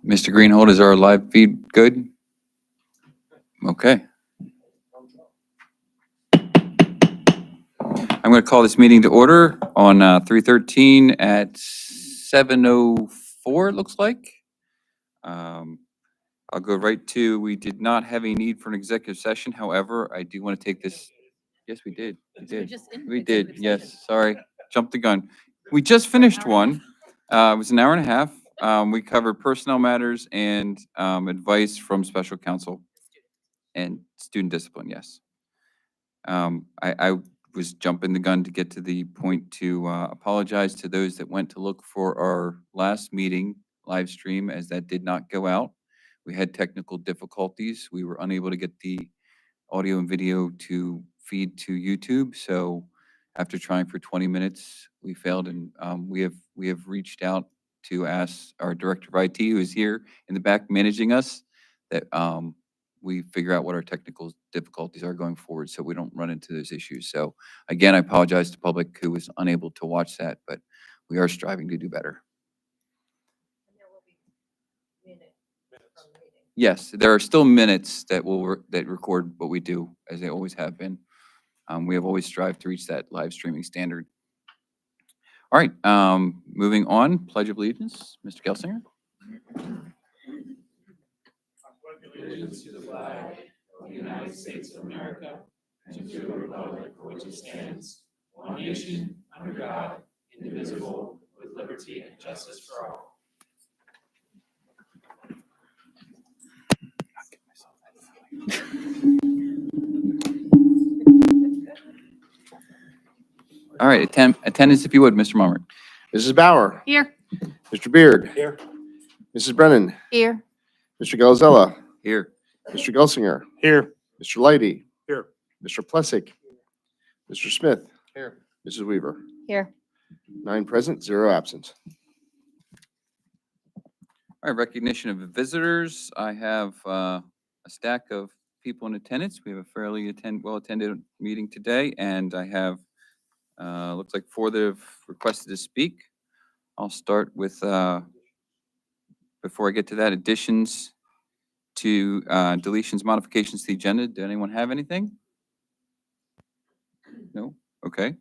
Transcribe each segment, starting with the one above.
Mr. Greenhold, is our live feed good? Okay. I'm going to call this meeting to order on 3/13 at 7:04, it looks like. I'll go right to, we did not have a need for an executive session. However, I do want to take this. Yes, we did. We did. We did. Yes, sorry. Jumped the gun. We just finished one. It was an hour and a half. We covered personnel matters and advice from special counsel and student discipline, yes. I was jumping the gun to get to the point to apologize to those that went to look for our last meeting live stream, as that did not go out. We had technical difficulties. We were unable to get the audio and video to feed to YouTube. So after trying for 20 minutes, we failed, and we have reached out to ask our director of IT, who is here in the back managing us, that we figure out what our technical difficulties are going forward so we don't run into those issues. So again, I apologize to the public who was unable to watch that, but we are striving to do better. Yes, there are still minutes that that record what we do, as they always have been. We have always strived to reach that live streaming standard. All right, moving on, Pledge of Allegiance, Mr. Gelsinger. Allegiance to the flag of the United States of America and to the republic for which it stands, one nation, under God, indivisible, with liberty and justice for all. All right, attendance, if you would, Mr. Mummer. Mrs. Bauer. Here. Mr. Beard. Here. Mrs. Brennan. Here. Mr. Galzella. Here. Mr. Gelsinger. Here. Mr. Leidy. Here. Mr. Plessick. Mr. Smith. Here. Mrs. Weaver. Here. 9 present, 0 absent. All right, recognition of visitors. I have a stack of people in attendance. We have a fairly well-attended meeting today, and I have, looks like 4 that have requested to speak. I'll start with, before I get to that, additions to deletions, modifications to the agenda. Did anyone have anything? No? Okay.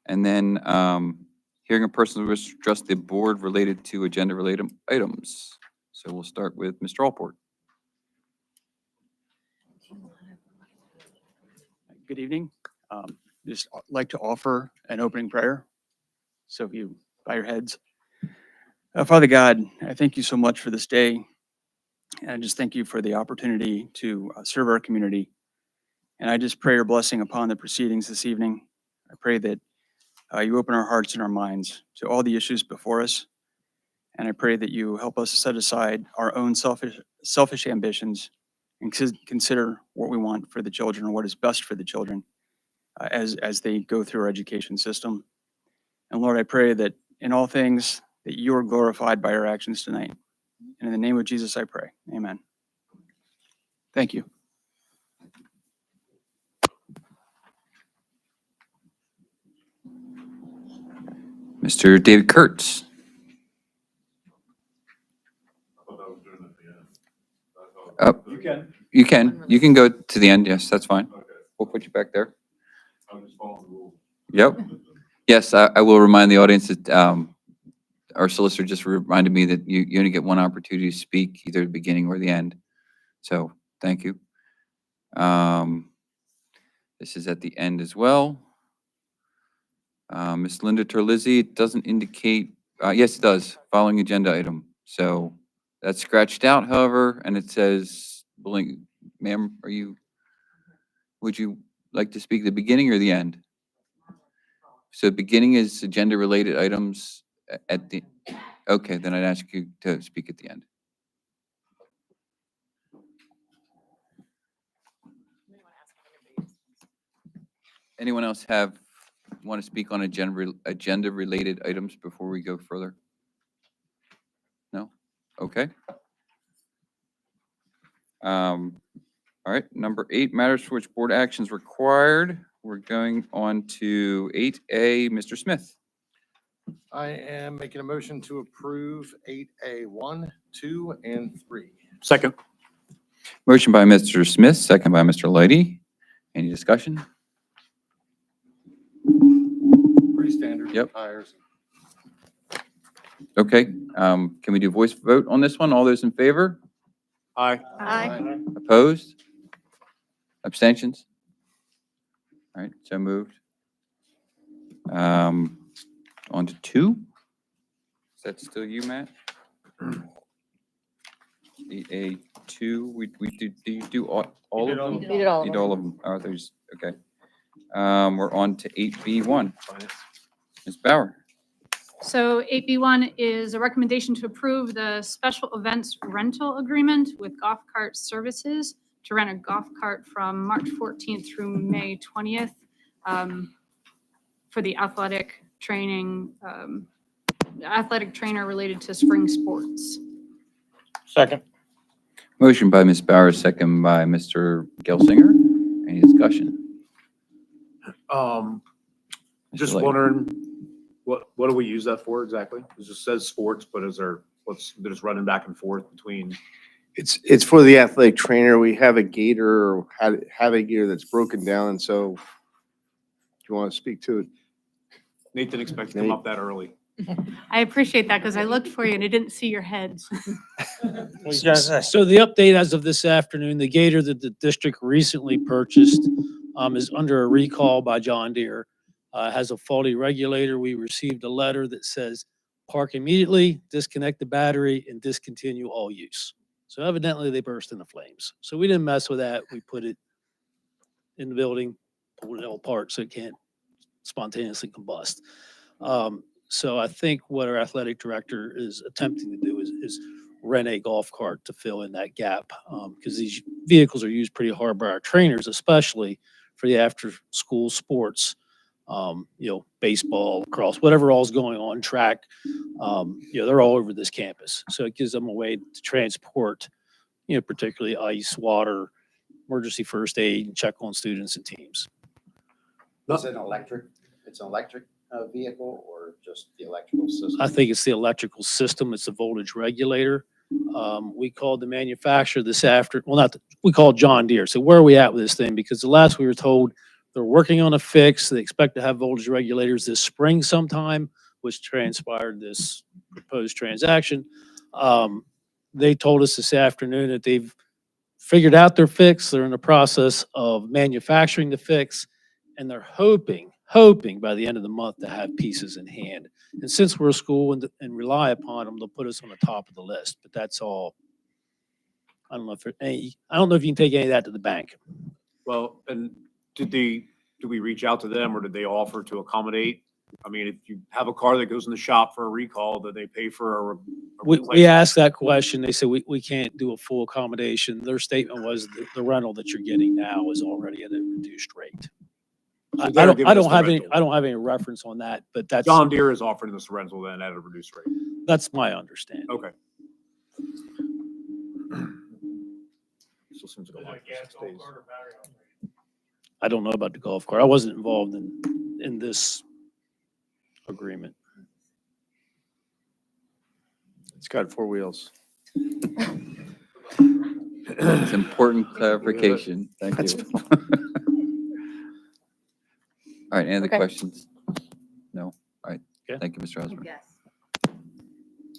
And then hearing a person who wishes to address the board related to agenda-related items. So we'll start with Mr. Allport. Good evening. Just like to offer an opening prayer. So if you bow your heads. Father God, I thank you so much for this day. And I just thank you for the opportunity to serve our community. And I just pray your blessing upon the proceedings this evening. I pray that you open our hearts and our minds to all the issues before us. And I pray that you help us set aside our own selfish ambitions and consider what we want for the children or what is best for the children as they go through our education system. And Lord, I pray that in all things that you are glorified by our actions tonight. And in the name of Jesus, I pray. Amen. Thank you. Mr. David Kurtz. You can go to the end. Yes, that's fine. We'll put you back there. Yep. Yes, I will remind the audience that our solicitor just reminded me that you only get one opportunity to speak, either the beginning or the end. So thank you. This is at the end as well. Ms. Linda Terlizzi, it doesn't indicate, yes, it does, following agenda item. So that's scratched out, however, and it says, ma'am, would you like to speak at the beginning or the end? So beginning is agenda-related items at the, okay, then I'd ask you to speak at the end. Anyone else want to speak on agenda-related items before we go further? No? Okay. All right, number 8, matters for which board actions required. We're going on to 8A, Mr. Smith. I am making a motion to approve 8A 1, 2, and 3. Second. Motion by Mr. Smith, second by Mr. Lighty. Any discussion? Pretty standard. Yep. Tires. Okay, can we do voice vote on this one? All those in favor? Aye. Aye. Opposed? Abstentions? All right, so moved. On to 2. Is that still you, Matt? 8A2, do you do all of them? We did all You of did all of them. Oh, there's, okay. We're on to 8B1. Ms. Bauer. So 8B1 is a recommendation to approve the special events rental agreement with Golf Cart Services to rent a golf cart from March 14th through May 20th for the athletic training, athletic trainer related to spring sports. Second. Motion by Ms. Bauer, second by Mr. Gelsinger. Any discussion? Just Mr. Lighty. wondering, what do we use that for exactly? It just says sports, but is there, they're just running back and forth between? It's for the athletic trainer. We have a gator or have a gator that's broken down. And so do you want to speak to it? Nate didn't expect to come up that early. I appreciate that because I looked for you and I didn't see your heads. So the update as of this afternoon, the gator that the district recently purchased is under a recall by John Deere. Has a faulty regulator. We received a letter that says park immediately, disconnect the battery, and discontinue all use. So evidently they burst into flames. So we didn't mess with that. We put it in the building, pulled it all apart so it can't spontaneously combust. So I think what our athletic director is attempting to do is rent a golf cart to fill in that gap. Because these vehicles are used pretty hard by our trainers, especially for the after-school sports. Baseball, lacrosse, whatever all's going on, track, they're all over this campus. So it gives them a way to transport, particularly ice, water, emergency first aid, and check on students and teams. Is it electric? It's an electric vehicle or just the electrical system? I think it's the electrical system. It's the voltage regulator. We called the manufacturer we called John Deere. So where are we at with this thing? Because the last we were told, they're working on a fix. They expect to have voltage regulators this spring sometime, which transpired this proposed transaction. They told us this afternoon that they've figured out their fix. They're in the process of manufacturing the fix, and they're hoping by the end of the month to have pieces in hand. And since we're a school and rely upon them, they'll put us on the top of the list. But that's all. I don't know if you can take any of that to the bank. Well, and did we reach out to them or did they offer to accommodate? I mean, if you have a car that goes in the shop for a recall, that they pay for a We replacement? asked that question. They said, we can't do a full accommodation. Their statement was the rental that you're getting now is already at a reduced rate. So I they're don't giving us the have any, rental. I don't have any reference on that, but that's, John Deere is offering this rental then at a reduced rate. that's my understanding. Okay. Still seems like a lot for 6 days. I don't know about the golf cart. I wasn't involved in this agreement. It's got 4 wheels. It's important clarification. Thank you. All right, any other Okay. questions? No? All right. Okay. Thank you, Mr. Osborne. Yes.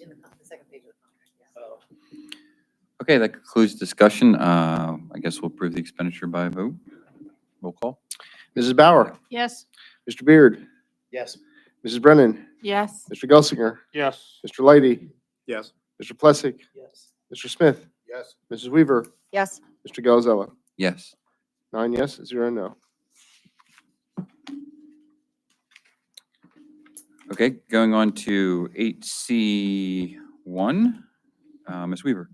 In the second page of the contract, yes. Okay, that concludes discussion. I guess we'll approve the expenditure by vote. Roll call. Mrs. Bauer, Yes. Mr. Beard, Yes. Mrs. Brennan, Yes. Mr. Gelsinger, Yes. Mr. Lighty, Yes. Mr. Plessick, Yes. Mr. Smith, Yes. Mrs. Weaver, Yes. Mr. Galzella. Yes. 9 yes, 0 no. Okay, going on to 8C1, Ms. Weaver.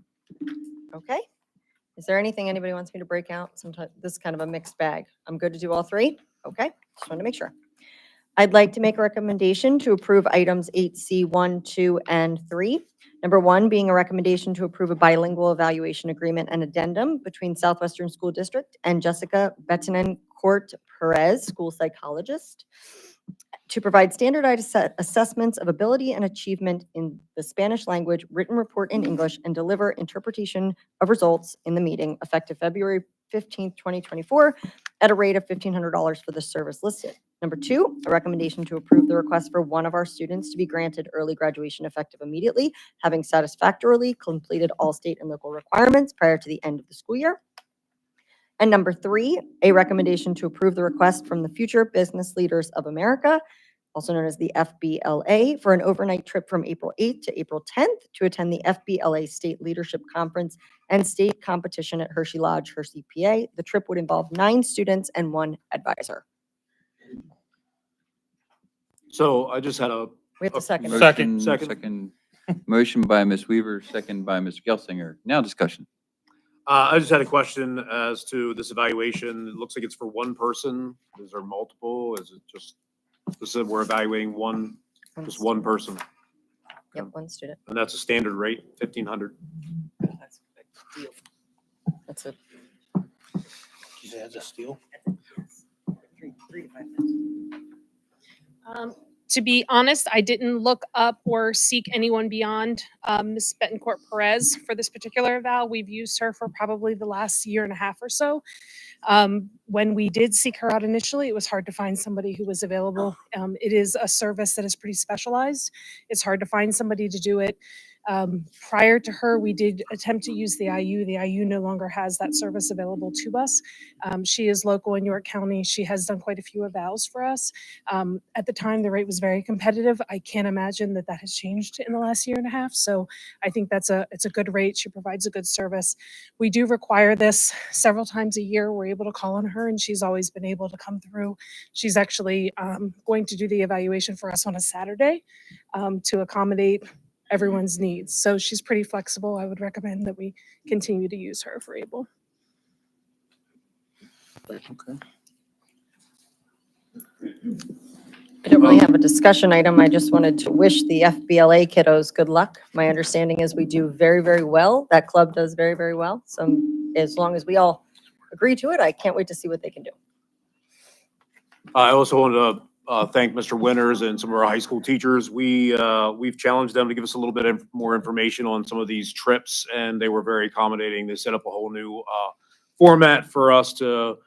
Okay. Is there anything anybody wants me to break out? Sometimes this is kind of a mixed bag. I'm good to do all three? Okay, just want to make sure. I'd like to make a recommendation to approve items 8C1, 2, and 3. Number 1 being a recommendation to approve a bilingual evaluation agreement and addendum between Southwestern School District and Jessica Betancourt Perez, school psychologist, to provide standardized assessments of ability and achievement in the Spanish language, written report in English, and deliver interpretation of results in the meeting effective February 15th, 2024, at a rate of $1,500 for the service listed. Number 2, a recommendation to approve the request for one of our students to be granted early graduation effective immediately, having satisfactorily completed all state and local requirements prior to the end of the school year. And number 3, a recommendation to approve the request from the Future Business Leaders of America, also known as the FBLA, for an overnight trip from April 8th to April 10th to attend the FBLA State Leadership Conference and State Competition at Hershey Lodge, Hershey, PA. The trip would involve 9 students and 1 advisor. So I just had a, We have to second. Motion, Second. Motion by Ms. Weaver, second by Mr. Gelsinger. Now discussion. I just had a question as to this evaluation. It looks like it's for one person. Is there multiple? Is it just, this is, we're evaluating just one person, Yep, 1 student. and that's a standard rate, 1,500. That's a You say that's a steal? 3 to 5 minutes. To be honest, I didn't look up or seek anyone beyond Ms. Betancourt Perez for this particular eval. We've used her for probably the last year and a half or so. When we did seek her out initially, it was hard to find somebody who was available. It is a service that is pretty specialized. It's hard to find somebody to do it. Prior to her, we did attempt to use the IU. The IU no longer has that service available to us. She is local in York County. She has done quite a few evals for us. At the time, the rate was very competitive. I can't imagine that has changed in the last year and a half. So I think it's a good rate. She provides a good service. We do require this several times a year. We're able to call on her, and she's always been able to come through. She's actually going to do the evaluation for us on a Saturday to accommodate everyone's needs. So she's pretty flexible. I would recommend that we continue to use her if we're able. Okay. I don't really have a discussion item. I just wanted to wish the FBLA kiddos good luck. My understanding is we do very, very well. That club does very, very well. So as long as we all agree to it, I can't wait to see what they can do. I also wanted to thank Mr. Winters and some of our high school teachers. We've challenged them to give us a little bit more information on some of these trips, and they were very accommodating. They set up a whole new format for us to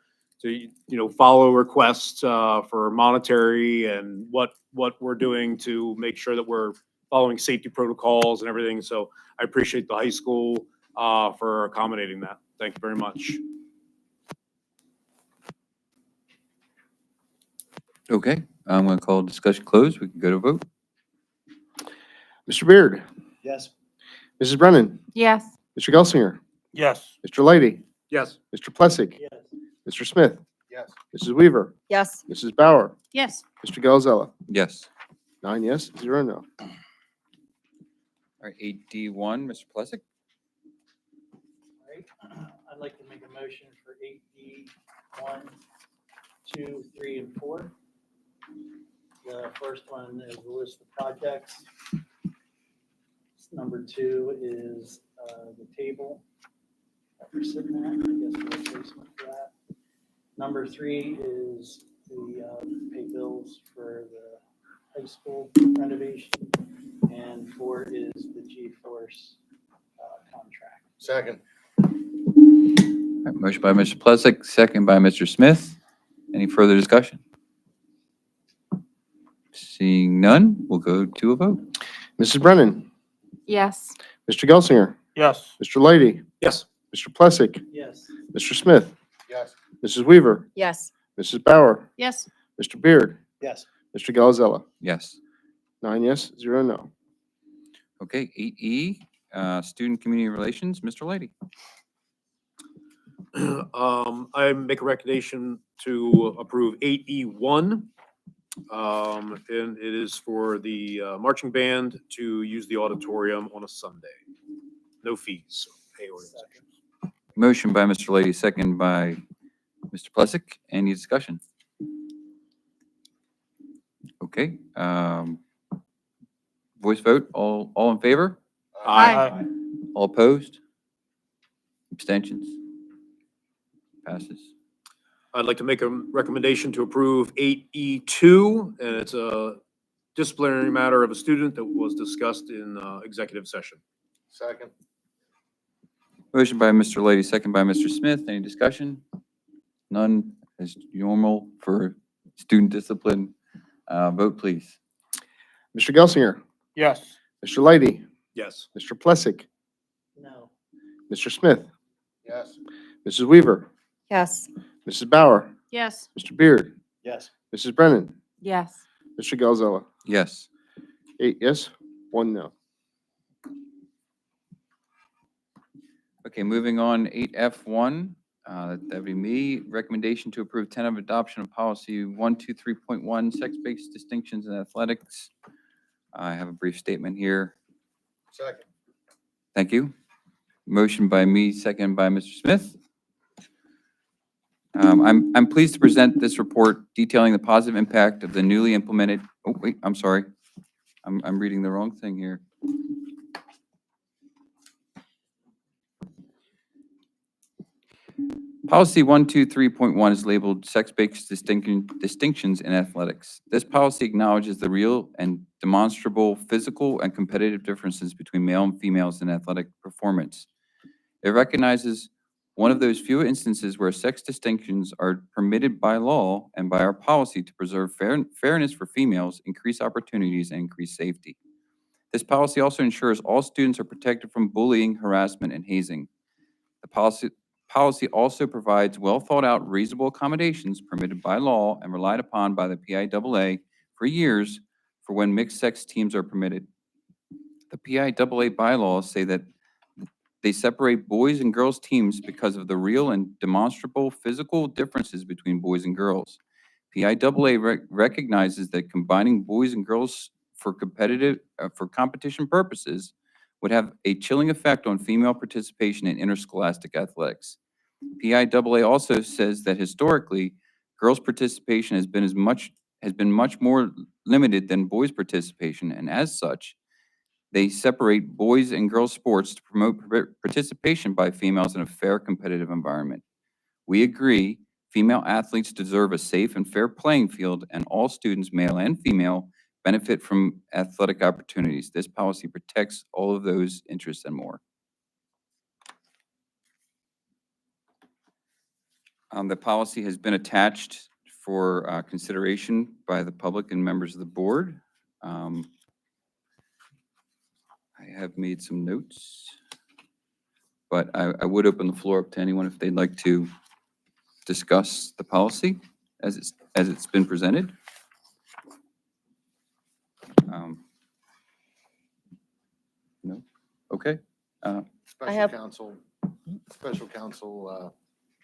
follow requests for monetary and what we're doing to make sure that we're following safety protocols and everything. So I appreciate the high school for accommodating that. Thank you very much. Okay, I'm going to call discussion closed. We can go to vote. Mr. Beard, Yes. Mrs. Brennan, Yes. Mr. Gelsinger, Yes. Mr. Leidy, Yes. Mr. Plessick, Yes. Mr. Smith, Yes. Mrs. Weaver, Yes, Mrs. Bauer, Yes. Mr. Galzella. Yes. 9 yes, 0 no. All right, 8D1, Mr. Plessick. Right. I'd like to make a motion for 8D, 1, 2, 3, and 4. The first one is a list of projects. Number 2 is the table that we're sitting at, I guess the replacement for that. Number 3 is the pay bills for the high school renovation. And 4 is the G-Force contract. Second. All right, motion by Mr. Plessick, second by Mr. Smith. Any further discussion? Seeing none, we'll go to a vote. Mrs. Brennan, Yes. Mr. Gelsinger, Yes. Mr. Leidy, Yes. Mr. Plessick, Yes. Mr. Smith, Yes. Mrs. Weaver, yes, Mrs. Bauer, Yes. Mr. Beard, Yes. Mr. Galzella. Yes. 9 yes, 0 no. Okay, 8E, Student Community Relations, Mr. Leidy. I make a recommendation to approve 8E1. And it is for the marching band to use the auditorium on a Sunday. No fees, pay organization. Motion by Mr. Lady, second by Mr. Plessick. Any discussion? Okay, voice vote, all in favor? Aye. All opposed? Abstentions? Passes. I'd like to make a recommendation to approve 8E2, and it's a disciplinary matter of a student that was discussed in executive session. Second. Motion by Mr. Lady, second by Mr. Smith. Any discussion? None, as normal for student discipline. Vote, please. Mr. Gelsinger, Yes. Mr. Lighty, Yes. Mr. Plessick, No. Mr. Smith, Yes. Mrs. Weaver, Yes. Mrs. Bauer, Yes. Mr. Beard, Yes. Mrs. Brennan, Yes. Mr. Galzella. Yes. 8 yes, 1 no. Okay, moving on, 8F1, that'd be me. Recommendation to approve tentative adoption of policy 123.1, sex-based distinctions in athletics. I have a brief statement here. Second. Thank you. Motion by me, second by Mr. Smith. I'm pleased to present this report detailing the positive impact of the newly implemented, oh, wait, I'm sorry. I'm reading the wrong thing here. Policy 123.1 is labeled sex-based distinctions in athletics. This policy acknowledges the real and demonstrable physical and competitive differences between male and females in athletic performance. It recognizes one of those few instances where sex distinctions are permitted by law and by our policy to preserve fairness for females, increase opportunities, and increase safety. This policy also ensures all students are protected from bullying, harassment, and hazing. The policy also provides well-thought-out reasonable accommodations permitted by law and relied upon by the PIAA for years for when mixed-sex teams are permitted. The PIAA bylaws say that they separate boys and girls teams because of the real and demonstrable physical differences between boys and girls. PIAA recognizes that combining boys and girls for competition purposes would have a chilling effect on female participation in interscholastic athletics. PIAA also says that historically, girls' participation has been much more limited than boys' participation, and as such, they separate boys and girls sports to promote participation by females in a fair competitive environment. We agree female athletes deserve a safe and fair playing field, and all students, male and female, benefit from athletic opportunities. This policy protects all of those interests and more. The policy has been attached for consideration by the public and members of the board. I have made some notes, but I would open the floor up to anyone if they'd like to discuss the policy as it's been presented. No? Okay. have- Special counsel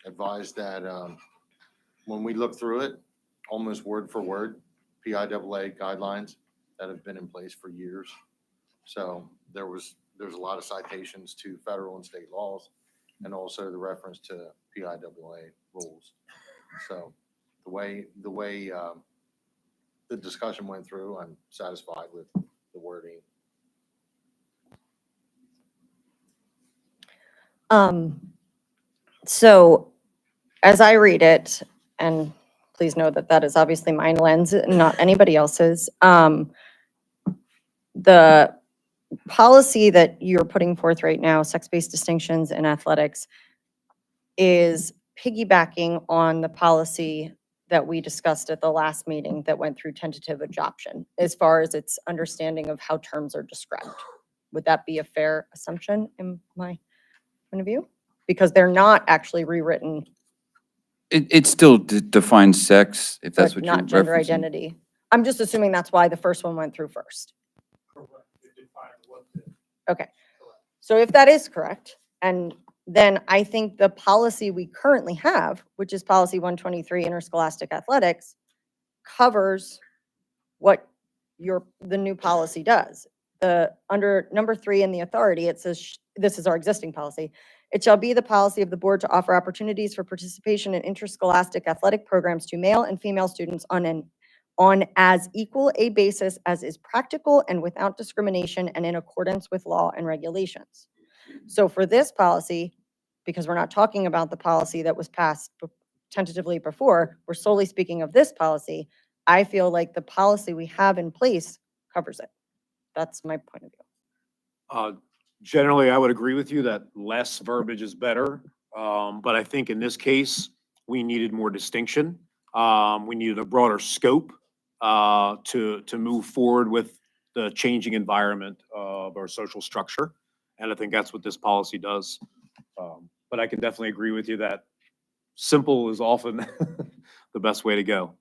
advised that when we look through it, almost word for word, PIAA guidelines that have been in place for years. So there's a lot of citations to federal and state laws, and also the reference to PIAA rules. So the way the discussion went through, I'm satisfied with the wording. So as I read it, and please know that that is obviously my lens, not anybody else's. The policy that you're putting forth right now, sex-based distinctions in athletics, is piggybacking on the policy that we discussed at the last meeting that went through tentative adoption, as far as its understanding of how terms are described. Would that be a fair assumption in my point of view? Because they're not actually rewritten, It still defines sex, if that's but what you're not gender referencing. identity. I'm just assuming that's why the first one went through first. Okay, so if that is correct, and then I think the policy we currently have, which is policy 123 interscholastic athletics, covers what the new policy does. Under number 3 in the authority, it says, this is our existing policy. It shall be the policy of the board to offer opportunities for participation in interscholastic athletic programs to male and female students on as equal a basis as is practical and without discrimination and in accordance with law and regulations. So for this policy, because we're not talking about the policy that was passed tentatively before, we're solely speaking of this policy, I feel like the policy we have in place covers it. That's my point of view. Generally, I would agree with you that less verbiage is better. But I think in this case, we needed more distinction. We needed a broader scope to move forward with the changing environment of our social structure. And I think that's what this policy does. But I can definitely agree with you that simple is often the best way to go.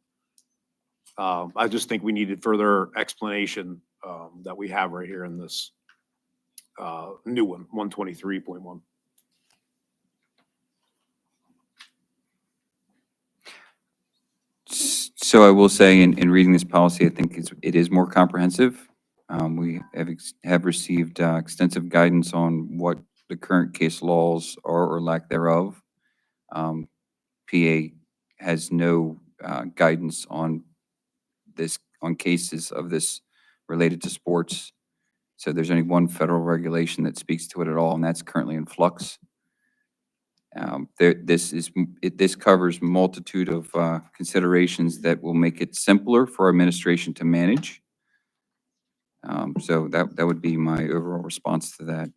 I just think we needed further explanation that we have right here in this new one, 123.1. So I will say in reading this policy, I think it is more comprehensive. We have received extensive guidance on what the current case laws are or lack thereof. PA has no guidance on cases of this related to sports. So there's only one federal regulation that speaks to it at all, and that's currently in flux. This covers multitude of considerations that will make it simpler for our administration to manage. So that would be my overall response to that.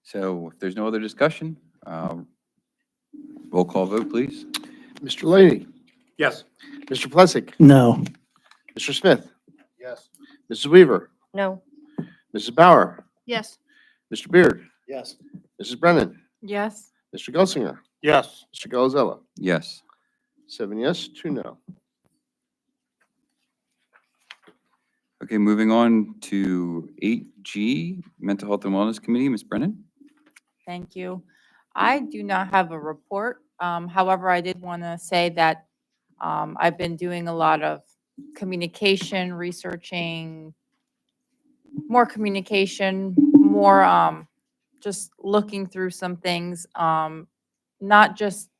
So if there's no other discussion, roll call vote, please. Mr. Lady, Yes. Mr. Plessick, No. Mr. Smith, Yes. Mrs. Weaver, No. Mrs. Bauer, Yes. Mr. Beard, Yes. Mrs. Brennan, Yes. Mr. Gelsinger, Yes. Mr. Galazella. Yes. 7 yes, 2 no. Okay, moving on to 8G, Mental Health and Wellness Committee, Ms. Brennan. Thank you. I do not have a report. However, I did want to say that I've been doing a lot of communication, researching, more communication, more just looking through some things, not just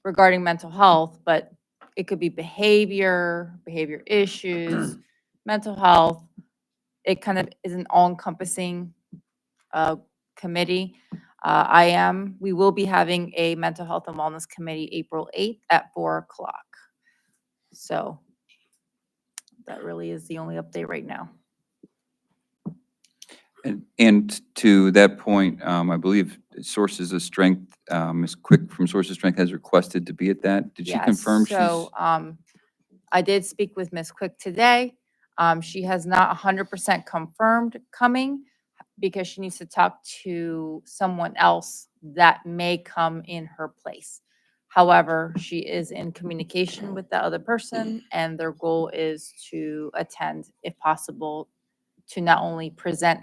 regarding mental health, but it could be behavior issues, mental health. It kind of is an all-encompassing committee. We will be having a mental health and wellness committee April 8th at 4 o'clock. So that really is the only update right now. And to that point, I believe Sources of Strength, Ms. Quick from Sources of Strength has requested to be at that. Did she Yes, confirm she's? So I did speak with Ms. Quick today. She has not 100% confirmed coming because she needs to talk to someone else that may come in her place. However, she is in communication with the other person, and their goal is to attend, if possible, to not only present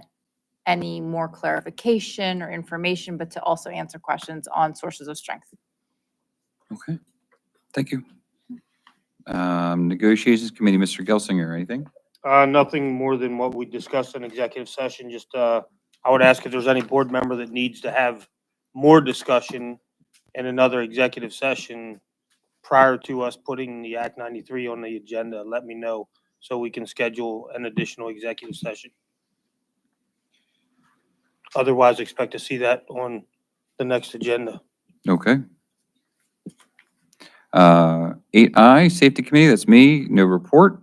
any more clarification or information, but to also answer questions on Sources of Strength. Okay, thank you. Negotiations Committee, Mr. Gelsinger, anything? Nothing more than what we discussed in executive session. Just, I would ask if there's any board member that needs to have more discussion in another executive session prior to us putting the Act 93 on the agenda, let me know so we can schedule an additional executive session. Otherwise, expect to see that on the next agenda. Okay. 8I, Safety Committee, that's me, no report.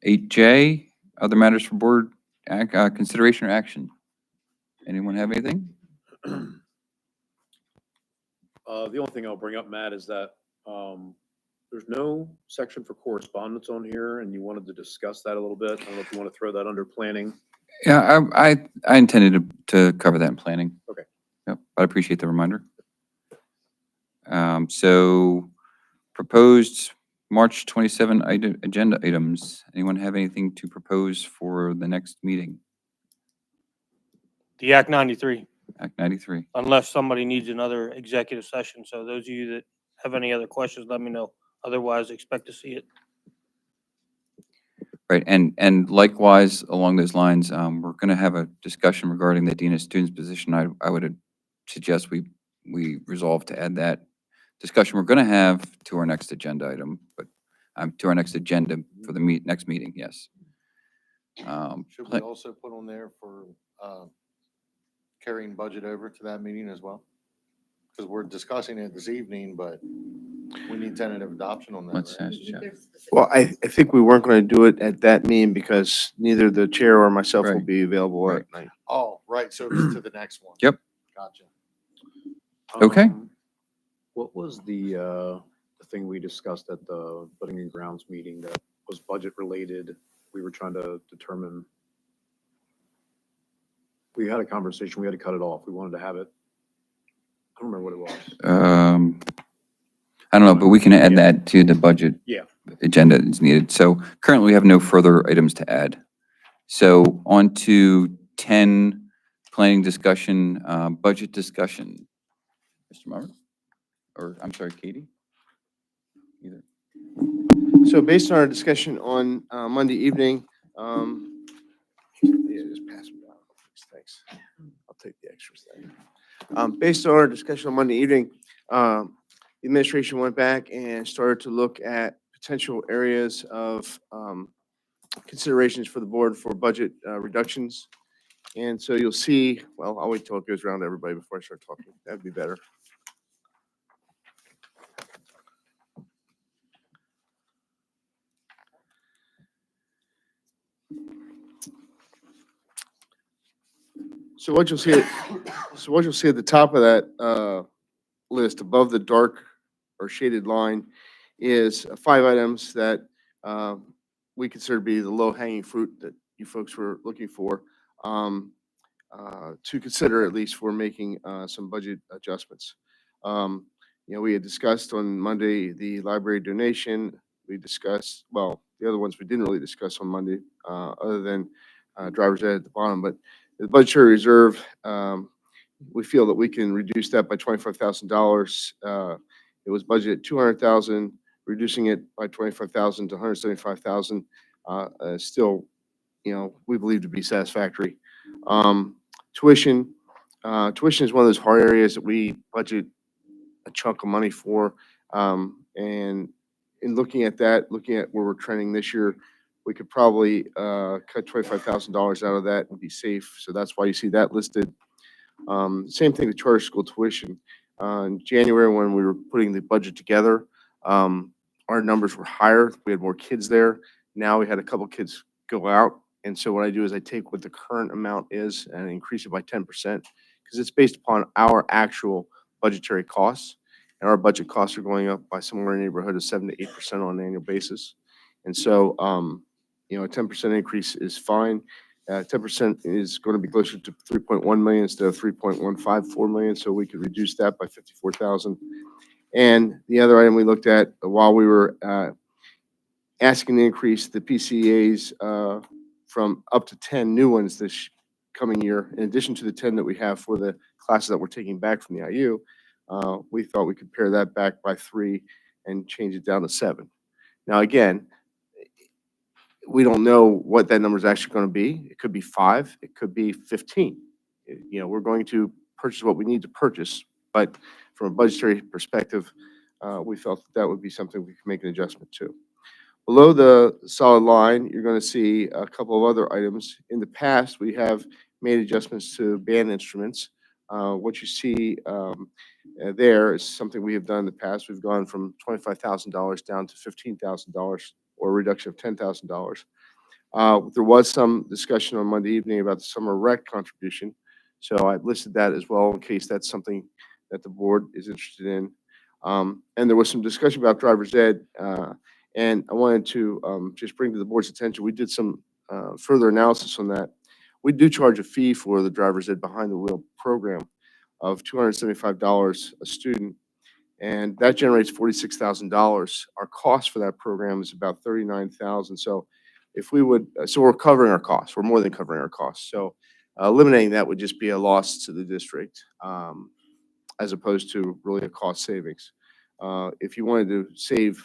8J, other matters for board consideration or action. Anyone have anything? The only thing I'll bring up, Matt, is that there's no section for correspondence on here, and you wanted to discuss that a little bit. I don't know if you want to throw that under planning. Yeah, I intended to cover that in planning. Okay. Yep, but I appreciate the reminder. So proposed March 27 agenda items. Anyone have anything to propose for the next meeting? The Act 93, Act 93. unless somebody needs another executive session. So those of you that have any other questions, let me know. Otherwise, expect to see it. Right, and likewise, along those lines, we're gonna have a discussion regarding the Dean of Students position. I would suggest we resolve to add that discussion we're gonna have to our next agenda item, but, to our next agenda for the next meeting, yes. Should we also put on there for carrying budget over to that meeting as well? Because we're discussing it this evening, but we need tentative adoption on that, Let's right? ask Jeff. Well, I think we weren't going to do it at that meeting because neither the chair or myself will Right. be available Right. at night. Oh, right, so it's to the next one. Yep. Gotcha. Okay. What was the thing we discussed at the Building and Grounds meeting that was budget related? We were trying to determine. We had a conversation, we had to cut it off. We wanted to have it. I don't remember what it was. I don't know, but we can add Yeah. that to the budget. Yeah. Agenda is needed. So currently, we have no further items to add. So on to 10, planning discussion, budget discussion. Mr. Marver? Or, I'm sorry, Katie? Either. So based on our discussion on Monday evening, yeah, just pass me down. Thanks. I'll take the extras then. Based on our discussion on Monday evening, the administration went back and started to look at potential areas of considerations for the board for budget reductions. And so you'll see, well, I'll wait till it goes around to everybody before I start talking. That'd be better. So what you'll see, at the top of that list, above the dark or shaded line, is 5 items that we consider to be the low-hanging fruit that you folks were looking for, to consider, at least, for making some budget adjustments. We had discussed on Monday the library donation. We discussed, well, the other ones we didn't really discuss on Monday, other than driver's ed at the bottom, but the budgetary reserve, we feel that we can reduce that by $25,000. It was budgeted $200,000, reducing it by $25,000 to $175,000. Still, we believe to be satisfactory. Tuition is one of those hard areas that we budget a chunk of money for. And in looking at that, looking at where we're trending this year, we could probably cut $25,000 out of that and be safe. So that's why you see that listed. Same thing with charter school tuition. In January, when we were putting the budget together, our numbers were higher. We had more kids there. Now we had a couple kids go out. And so what I do is I take what the current amount is and increase it by 10%, because it's based upon our actual budgetary costs. And our budget costs are going up by somewhere in the neighborhood of 7 to 8% on an annual basis. And so, a 10% increase is fine. 10% is going to be closer to 3.1 million instead of 3.154 million. So we could reduce that by 54,000. And the other item we looked at while we were asking to increase the PCAs from up to 10 new ones this coming year, in addition to the 10 that we have for the classes that we're taking back from the IU, we thought we could pare that back by 3 and change it down to 7. Now, again, we don't know what that number is actually going to be. It could be 5, it could be 15. We're going to purchase what we need to purchase, but from a budgetary perspective, we felt that would be something we could make an adjustment to. Below the solid line, you're going to see a couple of other items. In the past, we have made adjustments to band instruments. What you see there is something we have done in the past. We've gone from $25,000 down to $15,000, or a reduction of $10,000. There was some discussion on Monday evening about the summer rec contribution. So I've listed that as well in case that's something that the board is interested in. And there was some discussion about driver's ed. And I wanted to just bring to the board's attention, we did some further analysis on that. We do charge a fee for the driver's ed behind the wheel program of $275 a student, and that generates $46,000. Our cost for that program is about $39,000. So if we would, so we're covering our costs. We're more than covering our costs. So eliminating that would just be a loss to the district, as opposed to really a cost savings. If you wanted to save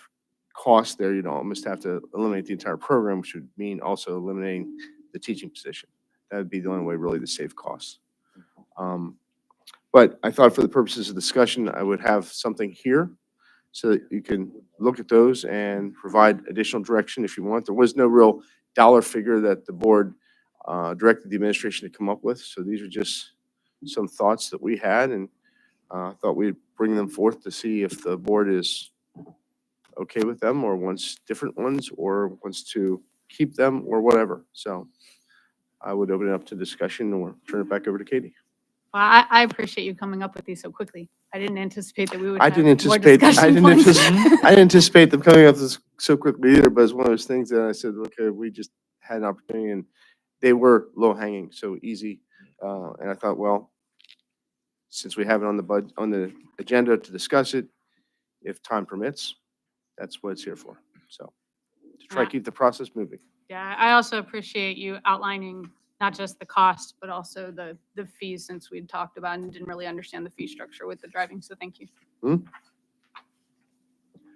costs there, you'd almost have to eliminate the entire program, which would mean also eliminating the teaching position. That would be the only way really to save costs. But I thought for the purposes of discussion, I would have something here so that you can look at those and provide additional direction if you want. There was no real dollar figure that the board directed the administration to come up with. So these are just some thoughts that we had, and thought we'd bring them forth to see if the board is okay with them or wants different ones or wants to keep them or whatever. So I would open it up to discussion or turn it back over to Katie. Well, I appreciate you coming up with these so quickly. I didn't anticipate that we would I have didn't more anticipate, discussion points. I didn't anticipate them coming up this so quickly either, but it's one of those things that I said, okay, we just had an opportunity and they were low hanging, so easy. And I thought, well, since we have it on the agenda to discuss it, if time permits, that's what it's here for. So to try to keep the process moving. Yeah, I also appreciate you outlining not just the cost, but also the fees, since we'd talked about and didn't really understand the fee structure with the driving. So thank you.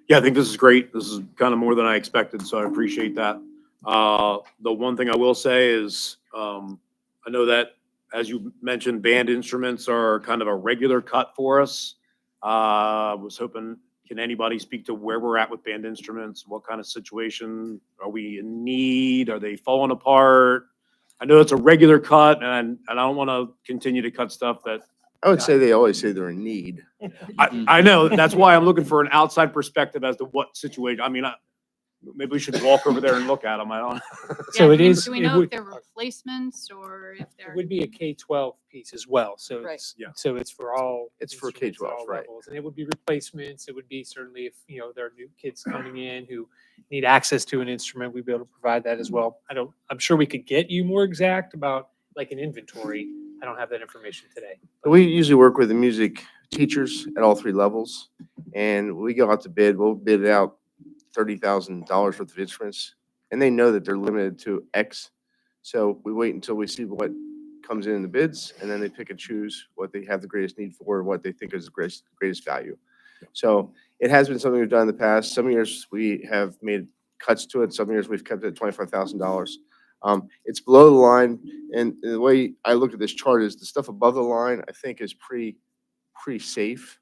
Yeah, I think this is great. This is kind of more than I expected, so I appreciate that. The one thing I will say is, I know that, as you mentioned, band instruments are kind of a regular cut for us. I was hoping, can anybody speak to where we're at with band instruments? What kind of situation? Are we in need? Are they falling apart? I know it's a regular cut, and I don't want to continue to cut stuff that I would say they always say they're in need. I know. That's why I'm looking for an outside perspective as to what situation. I mean, maybe we should walk over there and look at them. I don't. So Yeah, it is, do we it know if would, they're replacements or if it they're? would be a K-12 piece as well. So Right. it's, Yeah. so it's for all. It's for instruments at K-12, all right. levels. And it would be replacements. It would be certainly if, there are new kids coming in who need access to an instrument, we'd be able to provide that as well. I'm sure we could get you more exact about like an inventory. I don't have that information today. We usually work with the music teachers at all three levels, and we go out to bid. We'll bid out $30,000 worth of instruments, and they know that they're limited to X. So we wait until we see what comes in the bids, and then they pick and choose what they have the greatest need for, what they think is the greatest value. So it has been something we've done in the past. Some years we have made cuts to it. Some years we've kept it at $25,000. It's below the line, and the way I look at this chart is the stuff above the line, I think is pretty safe.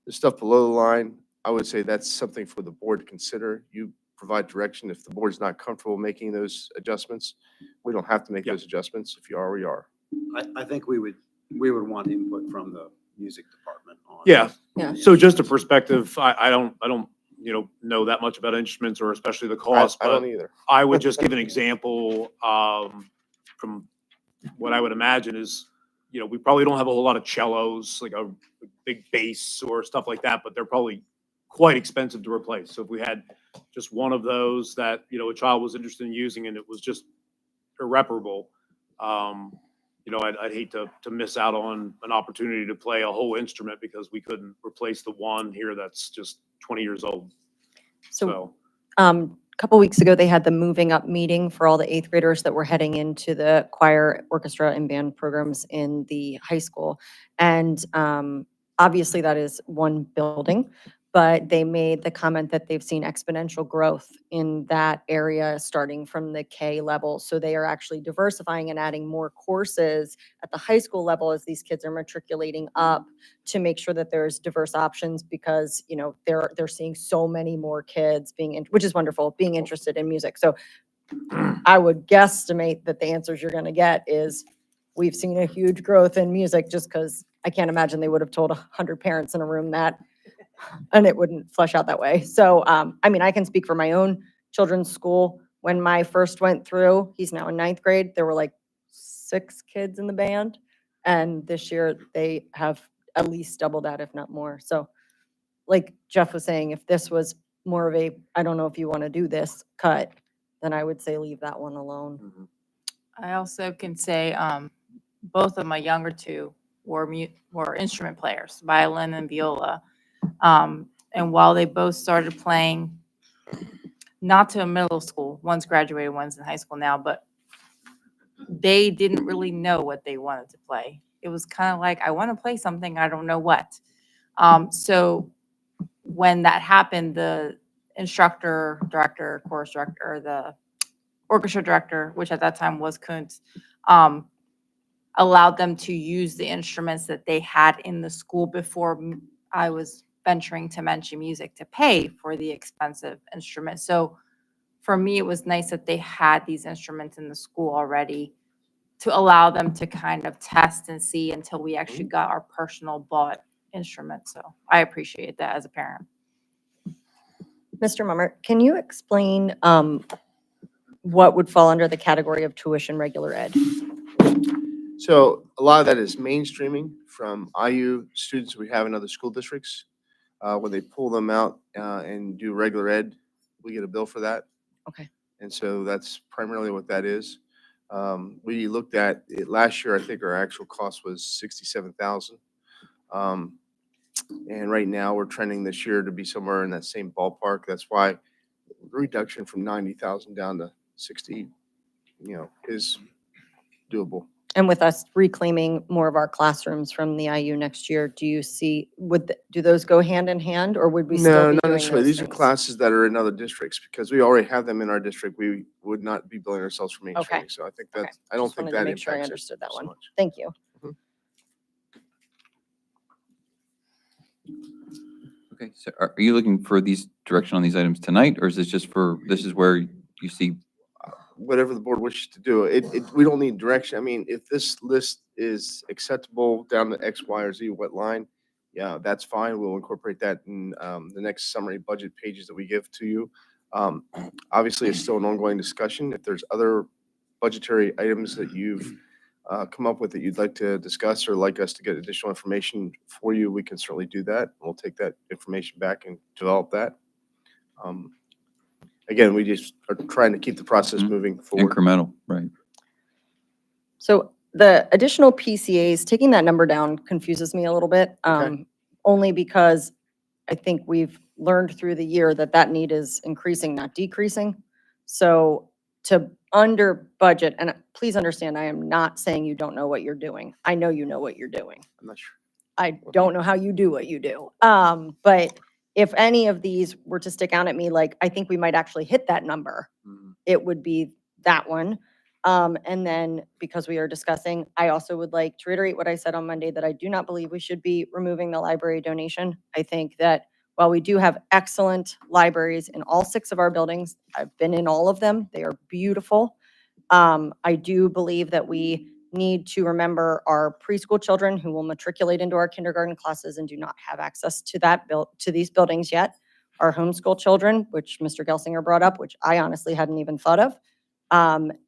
The stuff below the line, I would say that's something for the board to consider. You provide direction. If the board's not comfortable making those adjustments, we don't have to make those adjustments. If you are, we are. I think we would want input from the music department on. Yeah. Yeah. So just a perspective, I don't know that much about instruments or especially the cost, I but don't either. I would just give an example from what I would imagine is, we probably don't have a whole lot of cellos, like a big bass or stuff like that, but they're probably quite expensive to replace. So if we had just one of those that, a child was interested in using and it was just irreparable, I'd hate to miss out on an opportunity to play a whole instrument because we couldn't replace the one here that's just 20 years old. So, a couple weeks ago, they had the moving up meeting for all the 8th graders that were heading into the choir, orchestra, and band programs in the high school. And obviously, that is one building, but they made the comment that they've seen exponential growth in that area starting from the K level. So they are actually diversifying and adding more courses at the high school level as these kids are matriculating up to make sure that there's diverse options because, they're seeing so many more kids which is wonderful, being interested in music. So I would guesstimate that the answers you're going to get is we've seen a huge growth in music just because I can't imagine they would have told 100 parents in a room that, and it wouldn't flesh out that way. So, I can speak for my own children's school. When my first went through, he's now in 9th grade, there were like 6 kids in the band. And this year they have at least double that, if not more. So like Jeff was saying, if this was more of I don't know if you want to do this cut, then I would say leave that one alone. I also can say, both of my younger two were instrument players, violin and viola. And while they both started playing, not to middle school, one's graduated, one's in high school now, but they didn't really know what they wanted to play. It was kind of like, I want to play something, I don't know what. So when that happened, the instructor, director, chorus director, or the orchestra director, which at that time was Kuntz, allowed them to use the instruments that they had in the school before I was venturing to mention music to pay for the expensive instruments. So for me, it was nice that they had these instruments in the school already to allow them to kind of test and see until we actually got our personal bought instruments. So I appreciate that as a parent. Mr. Mummer, can you explain what would fall under the category of tuition regular ed? So a lot of that is mainstreaming from IU students we have in other school districts. When they pull them out and do regular ed, we get a bill for that. Okay. And so that's primarily what that is. We looked at it last year. I think our actual cost was 67,000. And right now we're trending this year to be somewhere in that same ballpark. That's why the reduction from 90,000 down to 60, is doable. And with us reclaiming more of our classrooms from the IU next year, do you see, do those go hand in hand, or would we still No, be not doing necessarily. those These are things? classes that are in other districts because we already have them in our district. We would not be billing ourselves for Okay. mainstreaming. So I think Okay. that, I don't Just think wanted to that make sure I impacts us understood that so one. much. Thank you. Okay, so are you looking for these direction on these items tonight, or is this just for, this is where you see? Whatever the board wishes to do. We don't need direction. I mean, if this list is acceptable down to X, Y, or Z, what line, yeah, that's fine. We'll incorporate that in the next summary budget pages that we give to you. Obviously, it's still an ongoing discussion. If there's other budgetary items that you've come up with that you'd like to discuss or like us to get additional information for you, we can certainly do that. We'll take that information back and develop that. Again, we just are trying to keep the process Mhm. moving forward. Incremental, right? So the additional PCAs, taking that number down confuses me a little bit, Okay. only because I think we've learned through the year that that need is increasing, not decreasing. So to under budget, and please understand, I am not saying you don't know what you're doing. I know you know what you're doing. I'm not sure. I don't know how you do what you do. But if any of these were to stick out at me, like, I think we might actually hit that number, it would be that one. And then because we are discussing, I also would like to reiterate what I said on Monday, that I do not believe we should be removing the library donation. I think that while we do have excellent libraries in all 6 of our buildings, I've been in all of them, they are beautiful. I do believe that we need to remember our preschool children who will matriculate into our kindergarten classes and do not have access to to these buildings yet. Our homeschool children, which Mr. Gelsinger brought up, which I honestly hadn't even thought of,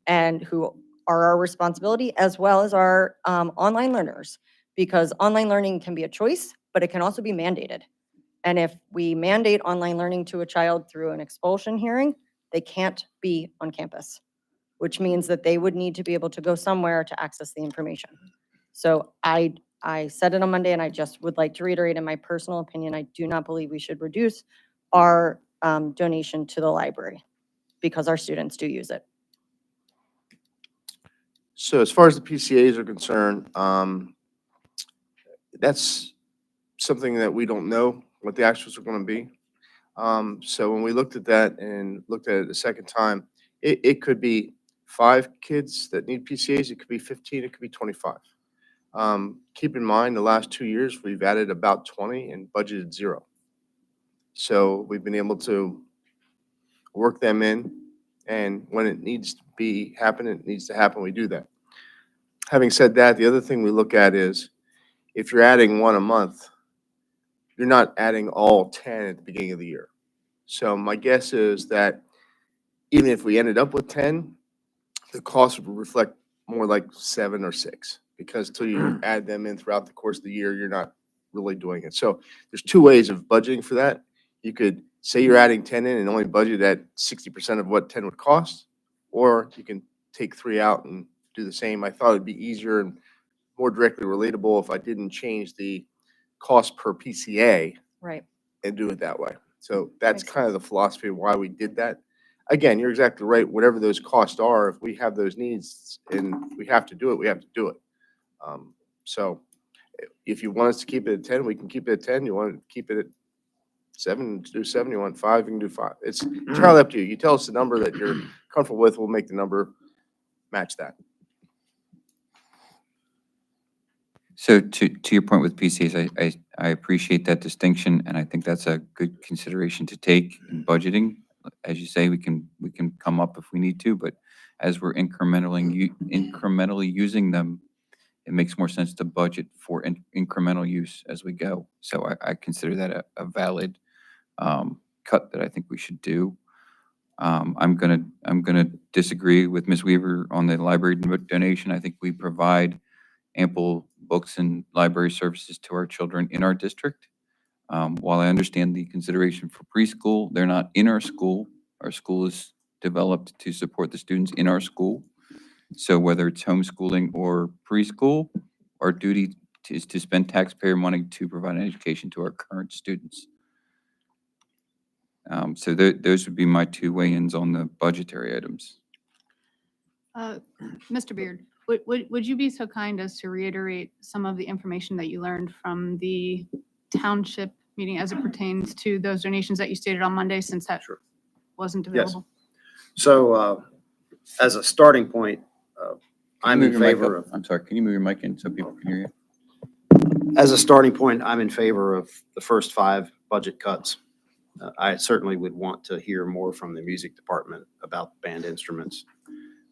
and who are our responsibility, as well as our online learners, because online learning can be a choice, but it can also be mandated. And if we mandate online learning to a child through an expulsion hearing, they can't be on campus, which means that they would need to be able to go somewhere to access the information. So I said it on Monday, and I just would like to reiterate, in my personal opinion, I do not believe we should reduce our donation to the library because our students do use it. So as far as the PCAs are concerned, that's something that we don't know what the actuals are going to be. So when we looked at that and looked at it a second time, it could be 5 kids that need PCAs. It could be 15. It could be 25. Keep in mind, the last 2 years, we've added about 20 and budgeted 0. So we've been able to work them in, and when it needs to happen, it needs to happen, we do that. Having said that, the other thing we look at is if you're adding 1 a month, you're not adding all 10 at the beginning of the year. So my guess is that even if we ended up with 10, the cost would reflect more like 7 or 6, because until you add them in throughout the course of the year, you're not really doing it. So there's 2 ways of budgeting for that. You could say you're adding 10 in and only budget at 60% of what 10 would cost, or you can take 3 out and do the same. I thought it'd be easier and more directly relatable if I didn't change the cost per PCA Right. and do it that way. So that's Makes kind of the philosophy of why we did that. Again, you're exactly right. Whatever those costs are, if we have those needs and we have to do it, we have to do it. So if you want us to keep it at 10, we can keep it at 10. You want to keep it at 7, do 7, you want 5, you can do 5. It's entirely up to you. You tell us the number that you're comfortable with, we'll make the number match that. So to your point with PCAs, I appreciate that distinction, and I think that's a good consideration to take in budgeting. As you say, we can come up if we need to, but as we're incrementally using them, it makes more sense to budget for incremental use as we go. So I consider that a valid cut that I think we should do. I'm gonna disagree with Ms. Weaver on the library donation. I think we provide ample books and library services to our children in our district. While I understand the consideration for preschool, they're not in our school. Our school is developed to support the students in our school. So whether it's homeschooling or preschool, our duty is to spend taxpayer money to provide an education to our current students. So those would be my two weigh-ins on the budgetary items. Mr. Beard, would you be so kind as to reiterate some of the information that you learned from the township meeting as it pertains to those donations that you stated on Monday, since that wasn't Yes. available? So, as a starting point, I'm in favor of, I'm sorry, can you move your mic in so people can hear you? as a starting point, I'm in favor of the first 5 budget cuts. I certainly would want to hear more from the music department about band instruments.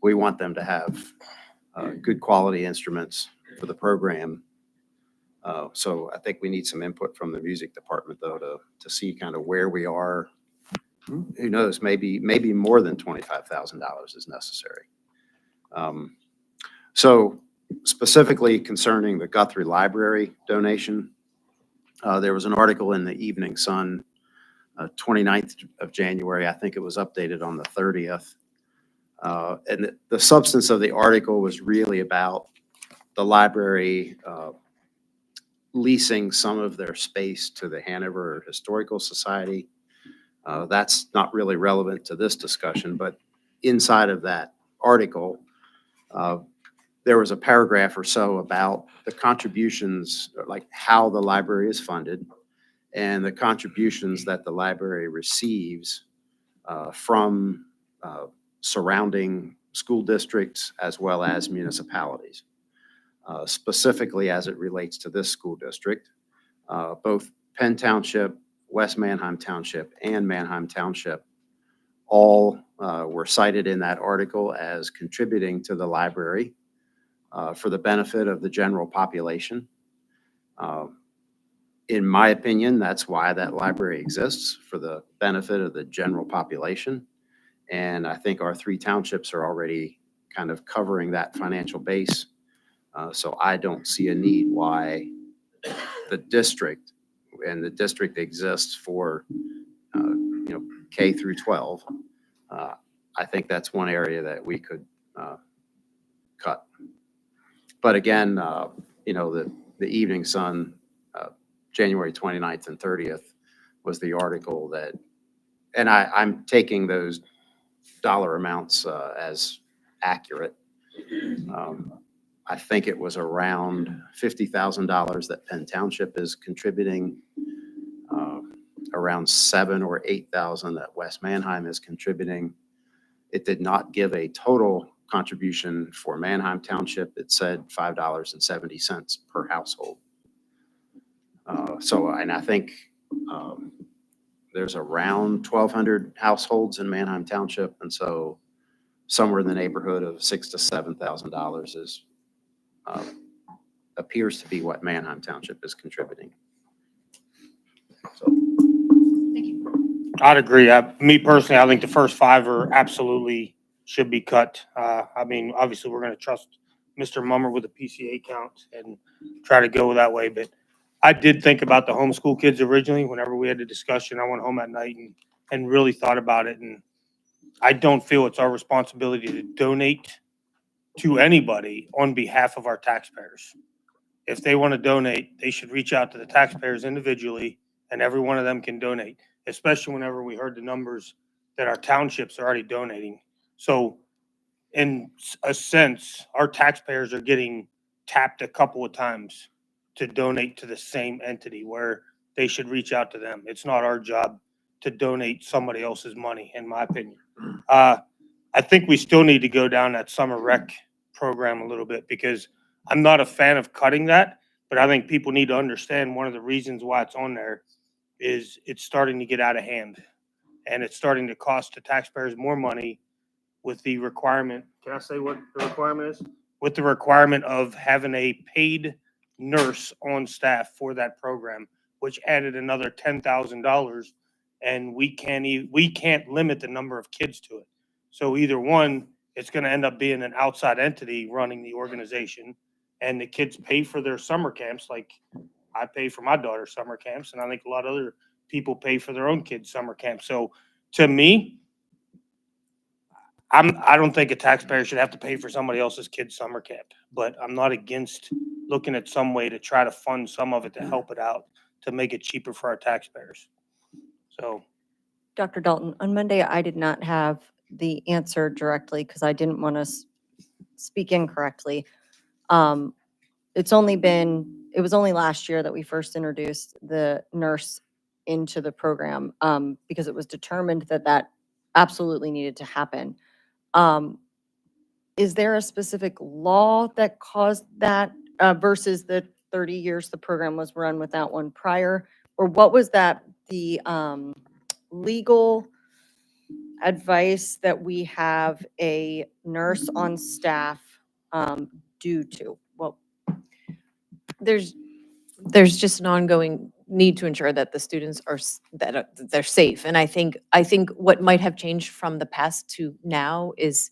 We want them to have good quality instruments for the program. So I think we need some input from the music department, though, to see kind of where we are. Who knows, maybe more than $25,000 is necessary. So specifically concerning the Guthrie Library donation, there was an article in the Evening Sun, 29th of January. I think it was updated on the 30th. And the substance of the article was really about the library leasing some of their space to the Hanover Historical Society. That's not really relevant to this discussion, but inside of that article, there was a paragraph or so about the contributions, like how the library is funded and the contributions that the library receives from surrounding school districts as well as municipalities. Specifically as it relates to this school district, both Penn Township, West Manheim Township, and Manheim Township all were cited in that article as contributing to the library for the benefit of the general population. In my opinion, that's why that library exists, for the benefit of the general population. And I think our 3 townships are already kind of covering that financial base. So I don't see a need why the district, and the district exists for, K through 12. I think that's one area that we could cut. But again, the Evening Sun, January 29th and 30th was the article that, and I'm taking those dollar amounts as accurate. I think it was around $50,000 that Penn Township is contributing, around 7,000 or 8,000 that West Manheim is contributing. It did not give a total contribution for Manheim Township. It said $5.70 per household. And I think there's around 1,200 households in Manheim Township, and so somewhere in the neighborhood of $6,000 to $7,000 is appears to be what Manheim Township is contributing. So, Thank you. I'd agree. Me personally, I think the first 5 are absolutely should be cut. I mean, obviously, we're going to trust Mr. Mummer with the PCA count and try to go that way. But I did think about the homeschool kids originally. Whenever we had the discussion, I went home at night and really thought about it. And I don't feel it's our responsibility to donate to anybody on behalf of our taxpayers. If they want to donate, they should reach out to the taxpayers individually, and every one of them can donate, especially whenever we heard the numbers that our townships are already donating. So in a sense, our taxpayers are getting tapped a couple of times to donate to the same entity, where they should reach out to them. It's not our job to donate somebody else's money, in my opinion. I think we still need to go down that summer rec program a little bit because I'm not a fan of cutting that, but I think people need to understand one of the reasons why it's on there is it's starting to get out of hand. And it's starting to cost the taxpayers more money with the requirement, can I say what the requirement is? With the requirement of having a paid nurse on staff for that program, which added another $10,000. And we can't limit the number of kids to it. So either one, it's gonna end up being an outside entity running the organization. And the kids pay for their summer camps, like I pay for my daughter's summer camps, and I think a lot of other people pay for their own kids' summer camps. So to me, I don't think a taxpayer should have to pay for somebody else's kid's summer camp, but I'm not against looking at some way to try to fund some of it to help it out, to make it cheaper for our taxpayers. So, Dr. Dalton, on Monday, I did not have the answer directly because I didn't want to speak incorrectly. It was only last year that we first introduced the nurse into the program because it was determined that that absolutely needed to happen. Is there a specific law that caused that versus the 30 years the program was run without one prior? Or what was that, the legal advice that we have a nurse on staff due to? Well, There's just an ongoing need to ensure that the students are, that they're safe. And I think what might have changed from the past to now is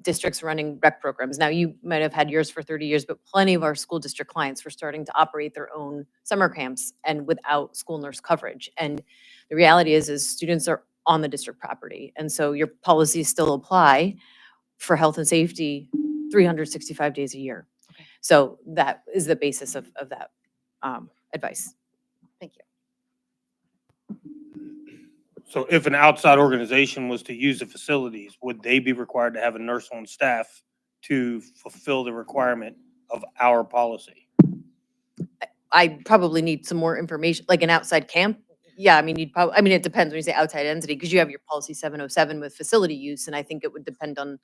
districts running rec programs. Now, you might have had yours for 30 years, but plenty of our school district clients were starting to operate their own summer camps and without school nurse coverage. And the reality is students are on the district property. And so your policies still apply for health and safety 365 days a year. Okay. So that is the basis of that advice. Thank you. so if an outside organization was to use the facilities, would they be required to have a nurse on staff to fulfill the requirement of our policy? I probably need some more information, like an outside camp. Yeah, I mean, it depends when you say outside entity, because you have your policy 707 with facility use, and I think it would depend on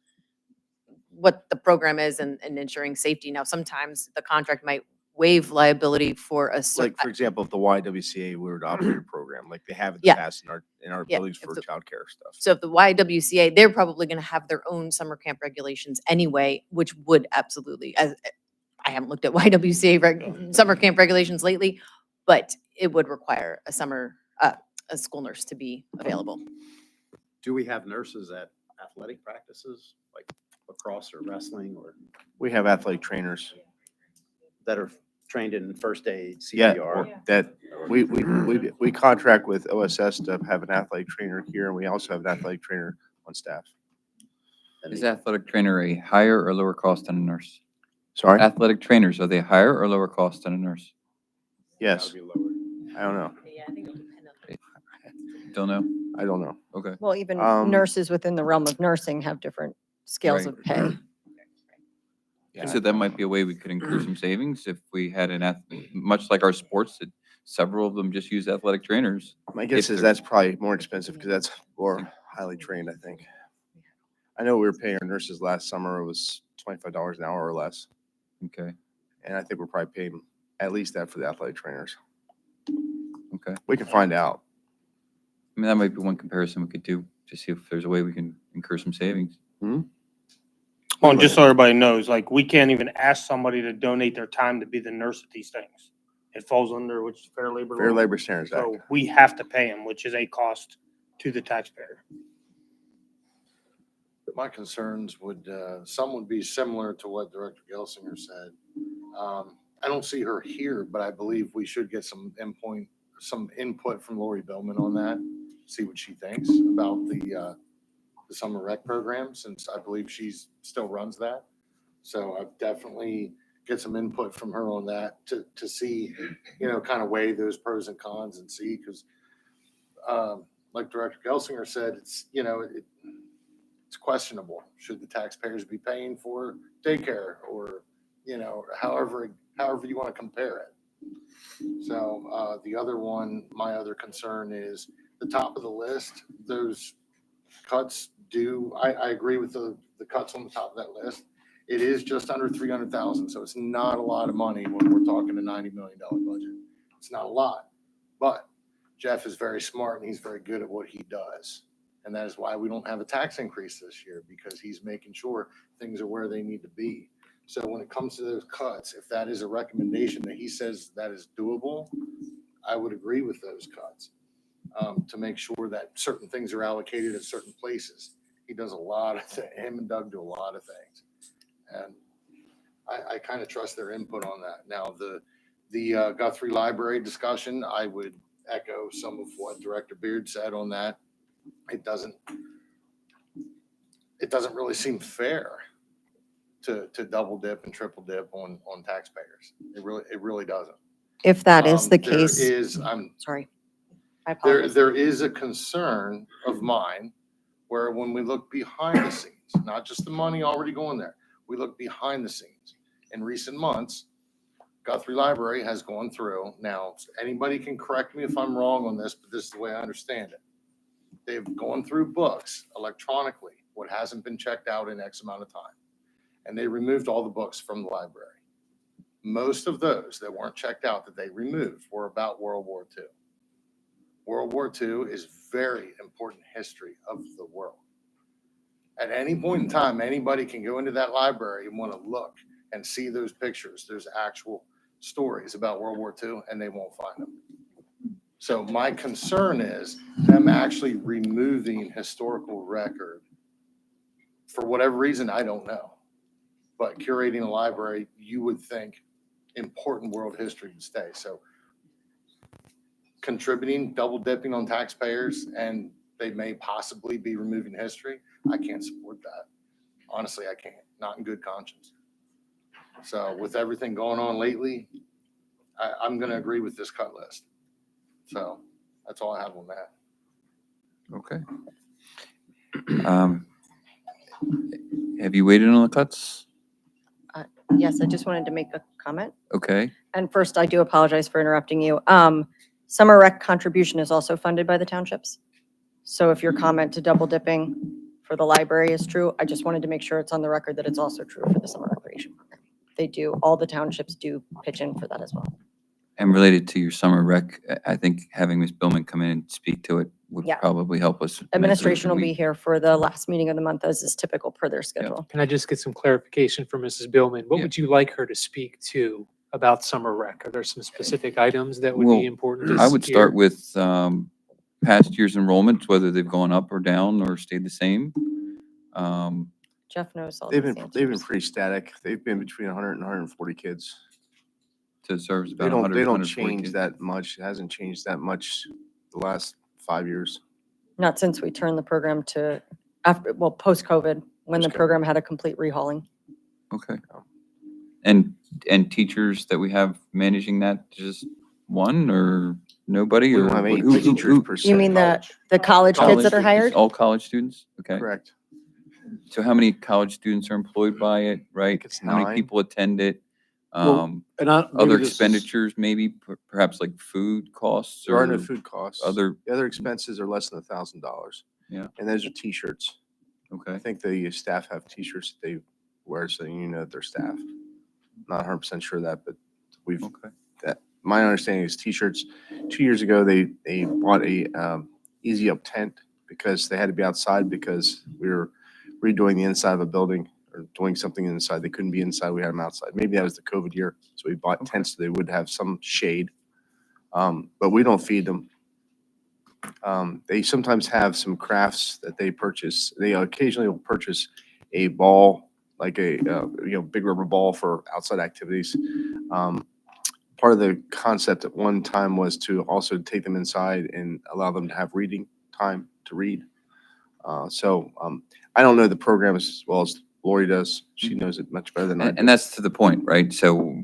what the program is and ensuring safety. Now, sometimes the contract might waive liability for a Like, for example, if the YWCA were to operate a program, like they have in the Yeah. past in our Yeah, buildings if for the- childcare stuff. So if the YWCA, they're probably going to have their own summer camp regulations anyway, which would absolutely, as I haven't looked at YWCA summer camp regulations lately, but it would require a school nurse to be available. Do we have nurses at athletic practices, like lacrosse or wrestling, or We have athletic trainers. that are trained in first aid, Yeah, CPR? that we contract with OSS to have an athletic trainer here, and we also have an athletic trainer on staff. Is athletic trainer a higher or lower cost than a nurse? Sorry? Athletic trainers, are they higher or lower cost than a nurse? Yes, That would be lower. I don't know. Yeah, I think it would depend on. Don't know? I don't know. Okay. Well, even Um, nurses within the realm of nursing have different scales Right. of pay. Yeah. So that might be a way we could incur some savings if we had much like our sports, that several of them just use athletic trainers. My guess If is they're- that's probably more expensive because that's more highly trained, I think. I know we were paying our nurses last summer, it was $25 an hour or less. Okay, And I think we're probably paying at least that for the athletic trainers. okay. We can find out. I mean, that might be one comparison we could do to see if there's a way we can incur some savings. Well, and just so everybody knows, like, we can't even ask somebody to donate their time to be the nurse at these things. It falls under which Fair Labor Fair Law. Labor Standards Act. So we have to pay them, which is a cost to the taxpayer. My concerns some would be similar to what Director Gelsinger said. I don't see her here, but I believe we should get some input from Lori Billman on that, see what she thinks about the summer rec program, since I believe she's still runs that. So I've definitely get some input from her on that to see, kind of weigh those pros and cons and see, because like Director Gelsinger said, it's questionable. Should the taxpayers be paying for daycare or, however you want to compare it? So the other one, my other concern is the top of the list, those cuts I agree with the cuts on the top of that list. It is just under 300,000, so it's not a lot of money when we're talking a $90 million budget. It's not a lot, but Jeff is very smart and he's very good at what he does. And that is why we don't have a tax increase this year, because he's making sure things are where they need to be. So when it comes to those cuts, if that is a recommendation that he says that is doable, I would agree with those cuts, to make sure that certain things are allocated at certain places. He does a lot of him and Doug do a lot of things. And I kind of trust their input on that. Now, the Guthrie Library discussion, I would echo some of what Director Beard said on that. It doesn't really seem fair to double dip and triple dip on taxpayers. It really doesn't. If that is the case, There is, sorry, I apologize. there is a concern of mine where when we look behind the scenes, not just the money already going there, we look behind the scenes. In recent months, Guthrie Library has gone through. Now, anybody can correct me if I'm wrong on this, but this is the way I understand it. They've gone through books electronically, what hasn't been checked out in X amount of time. And they removed all the books from the library. Most of those that weren't checked out that they removed were about World War II. World War II is very important history of the world. At any point in time, anybody can go into that library and want to look and see those pictures. There's actual stories about World War II, and they won't find them. So my concern is them actually removing historical record for whatever reason, I don't know. But curating a library, you would think important world history would stay. So contributing, double dipping on taxpayers, and they may possibly be removing history, I can't support that. Honestly, I can't, not in good conscience. So with everything going on lately, I'm going to agree with this cut list. So that's all I have on that. Okay. Have you waited on the cuts? Yes, I just wanted to make a comment. Okay. And first, I do apologize for interrupting you. Summer rec contribution is also funded by the townships. So if your comment to double dipping for the library is true, I just wanted to make sure it's on the record that it's also true for the summer recreation program. They do, all the townships do pitch in for that as well. And related to your summer rec, I think having Ms. Billman come in and speak to it would Yeah. probably help us. Administration will be here for the last meeting of the month, as is typical per their schedule. Can I just get some clarification from Mrs. Billman? What Yeah. would you like her to speak to about summer rec? Are there some specific items that would Well, be important to I would hear? start with past year's enrollments, whether they've gone up or down or stayed the same. Jeff knows all They've these been answers. pretty static. They've been between 100 and 140 kids. To serve They about 100, don't 140 change kids. that much. It hasn't changed that much the last 5 years. Not since we turned the program to, after, well, post-COVID, when the Post-COVID. program had a complete rehauling. Okay. And teachers that we have managing that, just one or nobody? We or don't have any who- teachers per se. You mean the college kids that are college- hired? All college students? Okay. Correct. So how many college students are employed by it, right? it's How many 9. people attend it? Well, And Other expenditures, maybe perhaps like food costs There are no or food costs. other, The other expenses are less than $1,000. Yeah. And those are T-shirts. I okay. think the staff have T-shirts that they wear, so you know their staff. Not 100% sure of that, but we've, Okay. my understanding is T-shirts. 2 years ago, they bought a Easy Up tent because they had to be outside because we were redoing the inside of a building or doing something inside. They couldn't be inside. We had them outside. Maybe that was the COVID year. So we bought tents so they would have some shade. But we don't feed them. They sometimes have some crafts that they purchase. They occasionally will purchase a ball, like a big rubber ball for outside activities. Part of the concept at one time was to also take them inside and allow them to have reading time to read. I don't know the program as well as Lori does. She knows it much better than I do. And that's to the point, right? So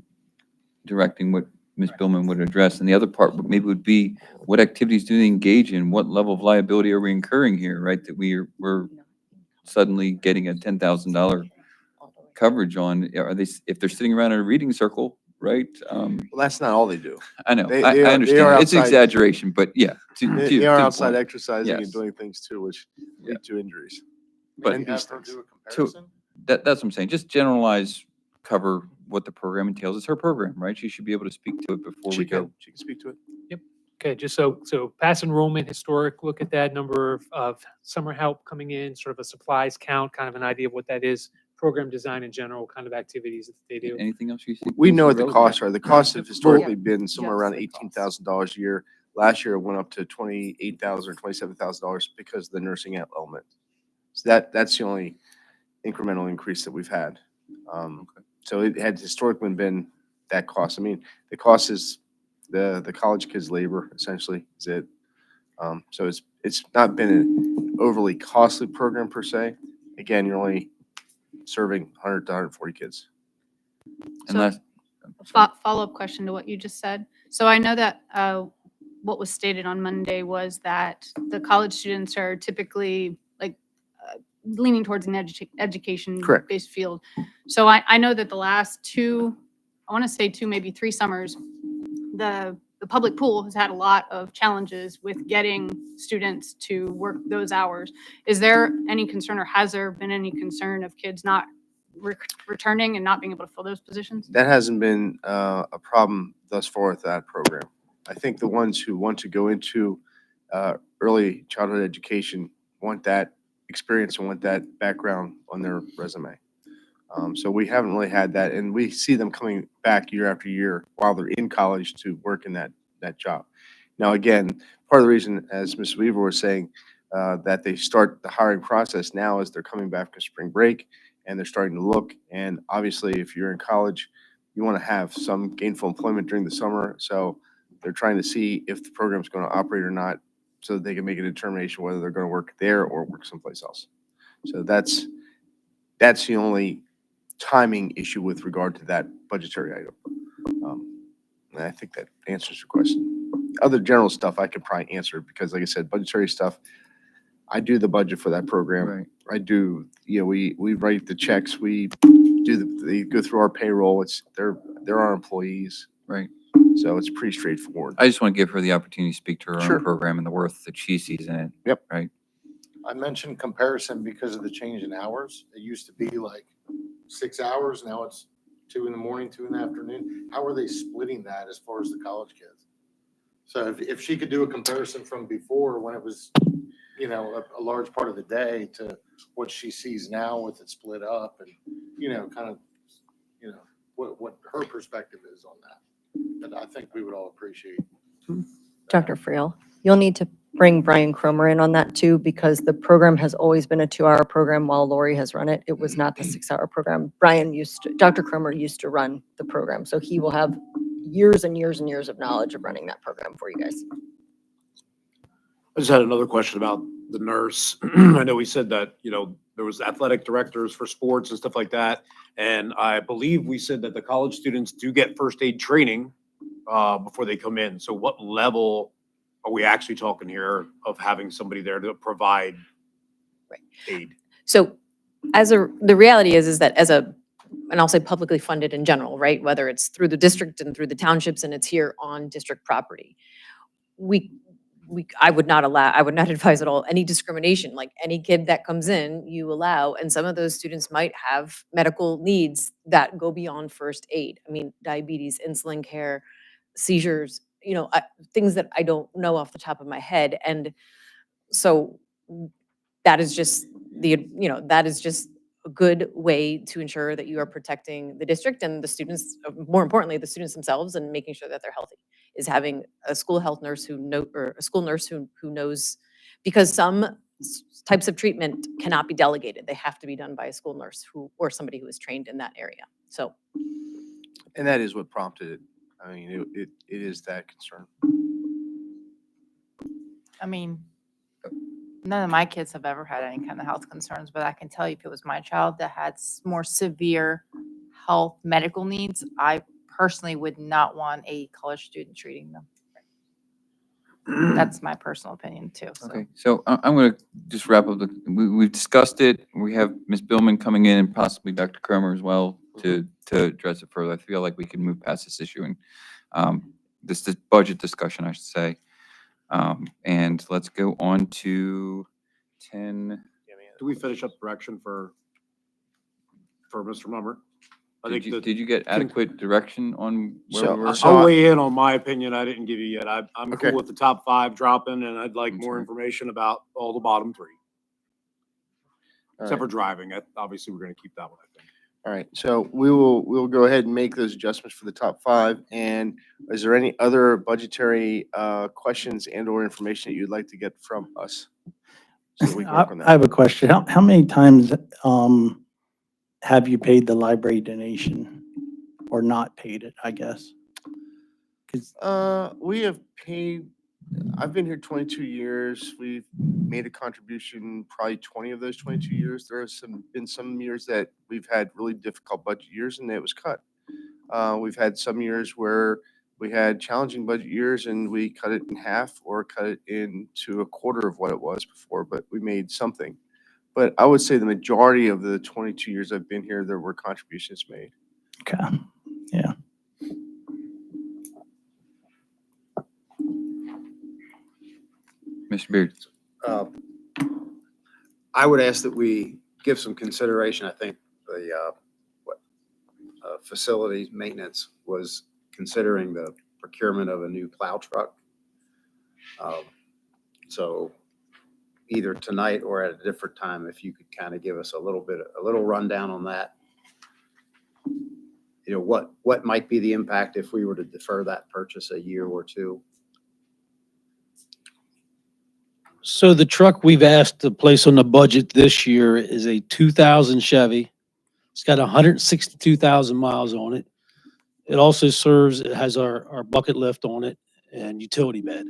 directing what Ms. Billman would address. And the other part maybe would be, what activities do they engage in? What level of liability are we incurring here, right? That we're suddenly getting a $10,000 coverage on. Are they, if they're sitting around in a reading circle, right? Well, that's not all they do. I know, They- I they are- they understand. are It's outside- exaggeration, but yeah. They are the outside point. exercising and Yes. doing things too, which Yeah. lead to injuries. But- And Have these her things. do a comparison? That's what I'm saying. Just generalize, cover what the program entails. It's her program, right? She should be able to speak to it before we She go. can, she can speak to it. Okay, just so past enrollment, historic, look at that number of summer help coming in, sort of a supplies count, kind of an idea of what that is, program design in general, kind of activities that they do. Anything else you think? We is know what the relevant? costs are. The costs have Well, historically been somewhere Jeff's around the cost. $18,000 a year. Last year it went up to $28,000 or $27,000 because of the nursing element. So that's the only incremental increase that we've had. So it had historically been that cost. I mean, the cost is the college kids' labor essentially is it. So it's not been an overly costly program per se. Again, you're only serving 100 to 140 kids. Unless, Follow-up question to what you just said. So I know that what was stated on Monday was that the college students are typically like leaning towards an Correct. education-based field. So I know that the last two, I want to say two, maybe 3 summers, the public pool has had a lot of challenges with getting students to work those hours. Is there any concern, or has there been any concern of kids not returning and not being able to fill those positions? That hasn't been a problem thus far with that program. I think the ones who want to go into early childhood education want that experience and want that background on their resume. So we haven't really had that, and we see them coming back year after year while they're in college to work in that job. Now, again, part of the reason, as Ms. Weaver was saying, that they start the hiring process now is they're coming back from spring break and they're starting to look. And obviously, if you're in college, you want to have some gainful employment during the summer. So they're trying to see if the program's going to operate or not, so that they can make a determination whether they're going to work there or work someplace else. So that's the only timing issue with regard to that budgetary item. And I think that answers your question. Other general stuff I could probably answer because, like I said, budgetary stuff, I do the budget for that program. right. I do, we write the checks, we they go through our payroll. They're our employees. Right. So it's pretty straightforward. I just want to give her the opportunity to speak to her Sure. own program and the worth that she sees in it. Yep. Right. I mentioned comparison because of the change in hours. It used to be like 6 hours, now it's 2 in the morning, 2 in the afternoon. How are they splitting that as far as the college kids? So if she could do a comparison from before when it was, a large part of the day to what she sees now with it split up and, kind of, what her perspective is on that. And I think we would all appreciate. Dr. Friel, you'll need to bring Brian Cromer in on that too, because the program has always been a 2-hour program while Lori has run it. It was not the 6-hour program. Dr. Cromer used to run the program, so he will have years and years and years of knowledge of running that program for you guys. I just had another question about the nurse. I know we said that, there was athletic directors for sports and stuff like that. And I believe we said that the college students do get first aid training before they come in. So what level are we actually talking here of having somebody there to provide aid? So the reality is that and I'll say publicly funded in general, right? Whether it's through the district and through the townships and it's here on district property. I would not advise at all any discrimination. Like any kid that comes in, you allow, and some of those students might have medical needs that go beyond first aid. I mean, diabetes, insulin care, seizures, things that I don't know off the top of my head. And so that is just a good way to ensure that you are protecting the district and the students, more importantly, the students themselves, and making sure that they're healthy, is having a school health nurse or a school nurse who knows, because some types of treatment cannot be delegated. They have to be done by a school nurse or somebody who is trained in that area. So. And that is what prompted it. I mean, it is that concern. I mean, none of my kids have ever had any kind of health concerns, but I can tell you if it was my child that had more severe health medical needs, I personally would not want a college student treating them. That's my personal opinion too. So. Okay, so I'm going to just wrap up. We've discussed it. We have Ms. Billman coming in and possibly Dr. Cromer as well to address it further. I feel like we can move past this issue and, this budget discussion, I should say. And let's go on to 10. Do we finish up direction for Mr. Mummer? I think Did you get adequate direction on where So- we were? so- I'll weigh in on my opinion. I didn't give you yet. I'm Okay. cool with the top 5 dropping, and I'd like That's more fine. information about all the bottom 3, All except right. for driving. Obviously, we're gonna keep that one, I think. All right, so we'll go ahead and make those adjustments for the top 5. And is there any other budgetary questions and or information that you'd like to get from us? So that we can work on I that. have a question. How many times have you paid the library donation or not paid it, I guess? 'Cause We have paid, I've been here 22 years. We've made a contribution probably 20 of those 22 years. There have been some years that we've had really difficult budget years and it was cut. We've had some years where we had challenging budget years and we cut it in half or cut it into a quarter of what it was before, but we made something. But I would say the majority of the 22 years I've been here, there were contributions made. Okay, yeah. Mr. Beard? I would ask that we give some consideration. I think the facilities maintenance was considering the procurement of a new plow truck. So either tonight or at a different time, if you could kind of give us a little rundown on that. You know, what might be the impact if we were to defer that purchase a year or 2? So the truck we've asked to place on the budget this year is a 2000 Chevy. It's got 162,000 miles on it. It also it has our bucket lift on it and utility bed.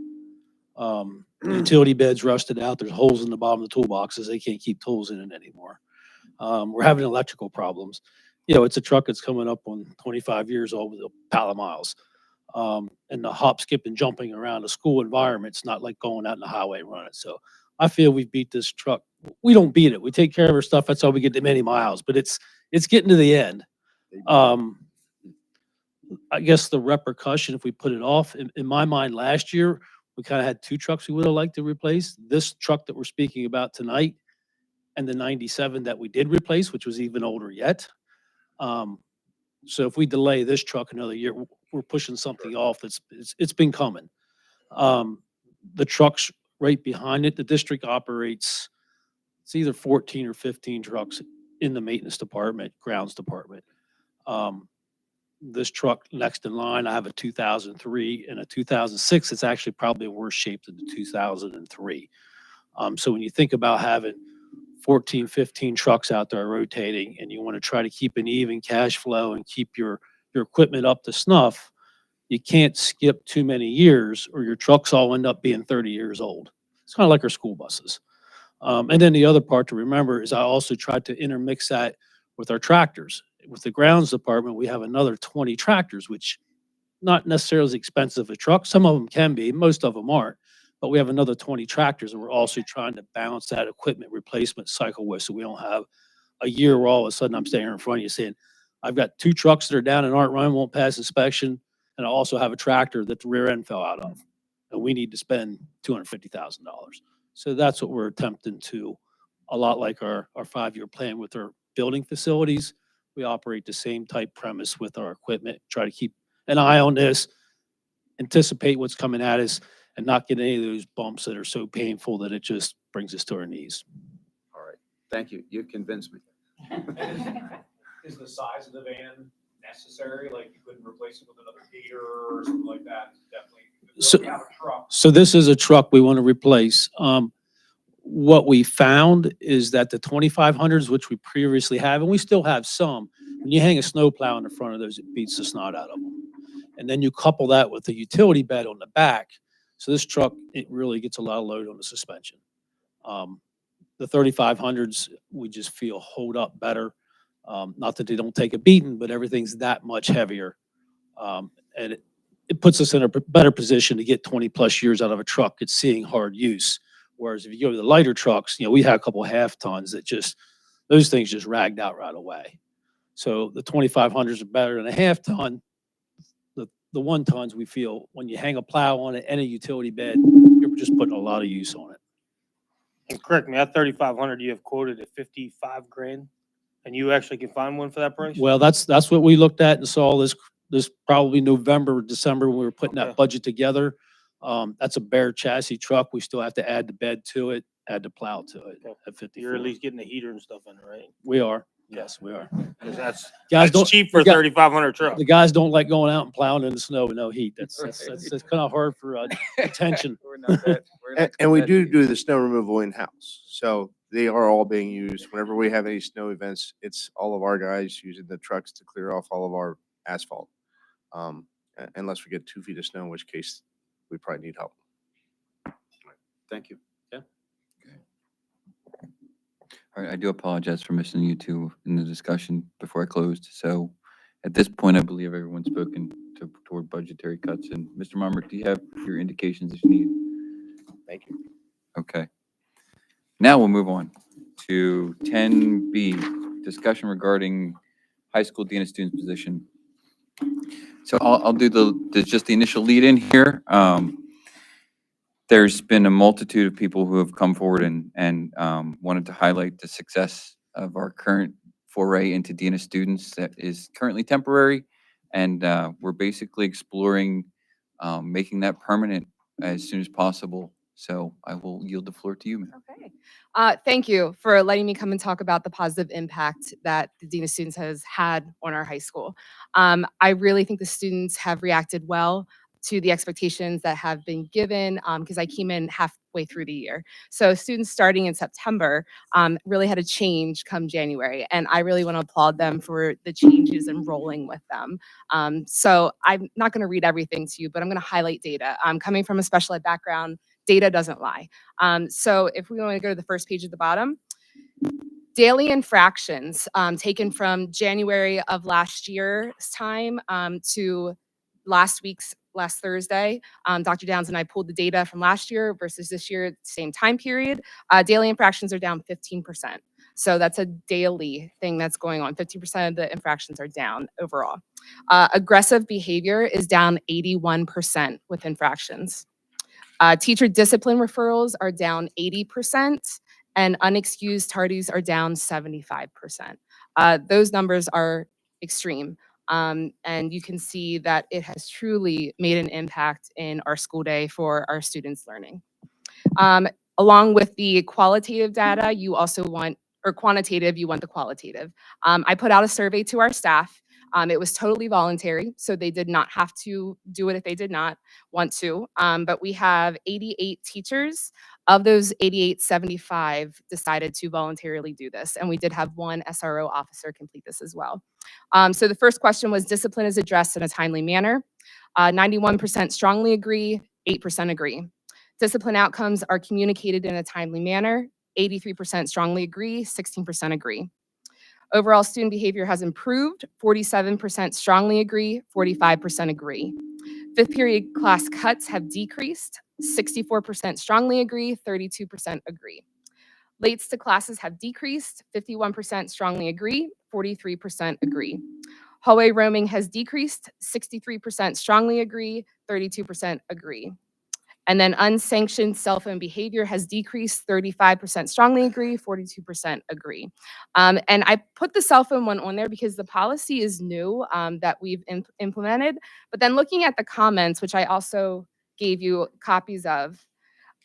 The utility bed's rusted out. There's holes in the bottom of the toolboxes. They can't keep tools in it anymore. We're having electrical problems. You know, it's a truck that's coming up on 25 years old with a pile of miles. And the hop, skip, and jumping around a school environment's not like going out in the highway and running. So I feel we beat this truck. We don't beat it. We take care of our stuff. That's how we get the many miles. But it's getting to the end. I guess the repercussion, if we put it off, in my mind, last year, we kind of had 2 trucks we would have liked to replace. This truck that we're speaking about tonight and the 97 that we did replace, which was even older yet. So if we delay this truck another year, we're pushing something off it's been coming. The trucks right behind it, the district operates, it's either 14 or 15 trucks in the maintenance department, grounds department. This truck next in line, I have a 2003 and a 2006. It's actually probably in worse shape than the 2003. So when you think about having 14, 15 trucks out there rotating and you want to try to keep an even cash flow and keep your equipment up to snuff, you can't skip too many years or your trucks all end up being 30 years old. It's kind of like our school buses. And then the other part to remember is I also tried to intermix that with our tractors. With the grounds department, we have another 20 tractors, which not necessarily as expensive as a truck. Some of them can be, most of them aren't. But we have another 20 tractors, and we're also trying to balance that equipment replacement cycle with, so we don't have a year where all of a sudden I'm standing here in front of you saying, I've got 2 trucks that are down and aren't running, won't pass inspection, and I also have a tractor that the rear end fell out of, and we need to spend $250,000. So that's what we're attempting to, a lot like our 5-year plan with our building facilities. We operate the same type premise with our equipment, try to keep an eye on this, anticipate what's coming at us, and not get any of those bumps that are so painful that it just brings us to our knees. All right. Thank you. You've convinced me. Is the size of the van necessary? Like you couldn't replace it with another gator or something like that? Definitely. So- We have a truck. So this is a truck we want to replace. What we found is that the 2500s, which we previously have, and we still have some, when you hang a snowplow in the front of those, it beats the snot out of them. And then you couple that with the utility bed on the back. So this truck, it really gets a lot of load on the suspension. The 3500s, we just feel hold up better. Not that they don't take a beating, but everything's that much heavier. And it puts us in a better position to get 20 plus years out of a truck. It's seeing hard use. Whereas if you go to the lighter trucks, you know, we had a couple half tons that just, those things just ragged out right away. So the 2,500s are better than a half ton. The 1 tons, we feel, when you hang a plow on it and a utility bed, you're just putting a lot of use on it. And correct me, that 3,500 you have quoted at 55 grand, and you actually can find one for that price? Well, that's what we looked at and saw this probably November, December, when we were putting Okay. that budget together. That's a bare chassis truck. We still have to add the bed to it, add the plow to it Okay. at 54. You're at least getting the heater and stuff in it, right? We are. Yes, we are. 'Cause that's Guys don't- cheap for a the guy- 3,500 truck. The guys don't like going out and plowing in the snow with no heat. That's kind of hard for attention. And we do the snow removal in-house. So they are all being used. Whenever we have any snow events, it's all of our guys using the trucks to clear off all of our asphalt. Unless we get 2 feet of snow, in which case we probably need help. Thank you. All right, I do apologize for missing you two in the discussion before I closed. So at this point, I believe everyone's spoken toward budgetary cuts. And Mr. Marmot, do you have your indications that you need? Thank you. Okay. Now we'll move on to 10B, discussion regarding high school dean of students position. So I'll do just the initial lead in here. There's been a multitude of people who have come forward and wanted to highlight the success of our current foray into dean of students that is currently temporary. And we're basically exploring making that permanent as soon as possible. So I will yield the floor to you, ma'am. Okay. Thank you for letting me come and talk about the positive impact that the Dean of Students has had on our high school. I really think the students have reacted well to the expectations that have been given because I came in halfway through the year. So students starting in September really had a change come January, and I really want to applaud them for the changes and rolling with them. So I'm not going to read everything to you, but I'm going to highlight data. Coming from a special ed background, data doesn't lie. So if we want to go to the first page at the bottom, daily infractions taken from January of last year's time to last Thursday. Dr. Downs and I pulled the data from last year versus this year, same time period. Daily infractions are down 15%. So that's a daily thing that's going on. 15% of the infractions are down overall. Aggressive behavior is down 81% with infractions. Teacher discipline referrals are down 80%, and unexcused tardies are down 75%. Those numbers are extreme. And you can see that it has truly made an impact in our school day for our students' learning. Along with the qualitative data, you also want, or quantitative, you want the qualitative. I put out a survey to our staff. It was totally voluntary, so they did not have to do it if they did not want to. But we have 88 teachers. Of those 88, 75 decided to voluntarily do this. And we did have one SRO officer complete this as well. So the first question was, discipline is addressed in a timely manner. 91% strongly agree, 8% agree. Discipline outcomes are communicated in a timely manner. 83% strongly agree, 16% agree. Overall student behavior has improved. 47% strongly agree, 45% agree. Fifth period class cuts have decreased. 64% strongly agree, 32% agree. Lates to classes have decreased. 51% strongly agree, 43% agree. Hallway roaming has decreased. 63% strongly agree, 32% agree. And then unsanctioned cell phone behavior has decreased. 35% strongly agree, 42% agree. And I put the cell phone one on there because the policy is new that we've implemented. But then looking at the comments, which I also gave you copies of,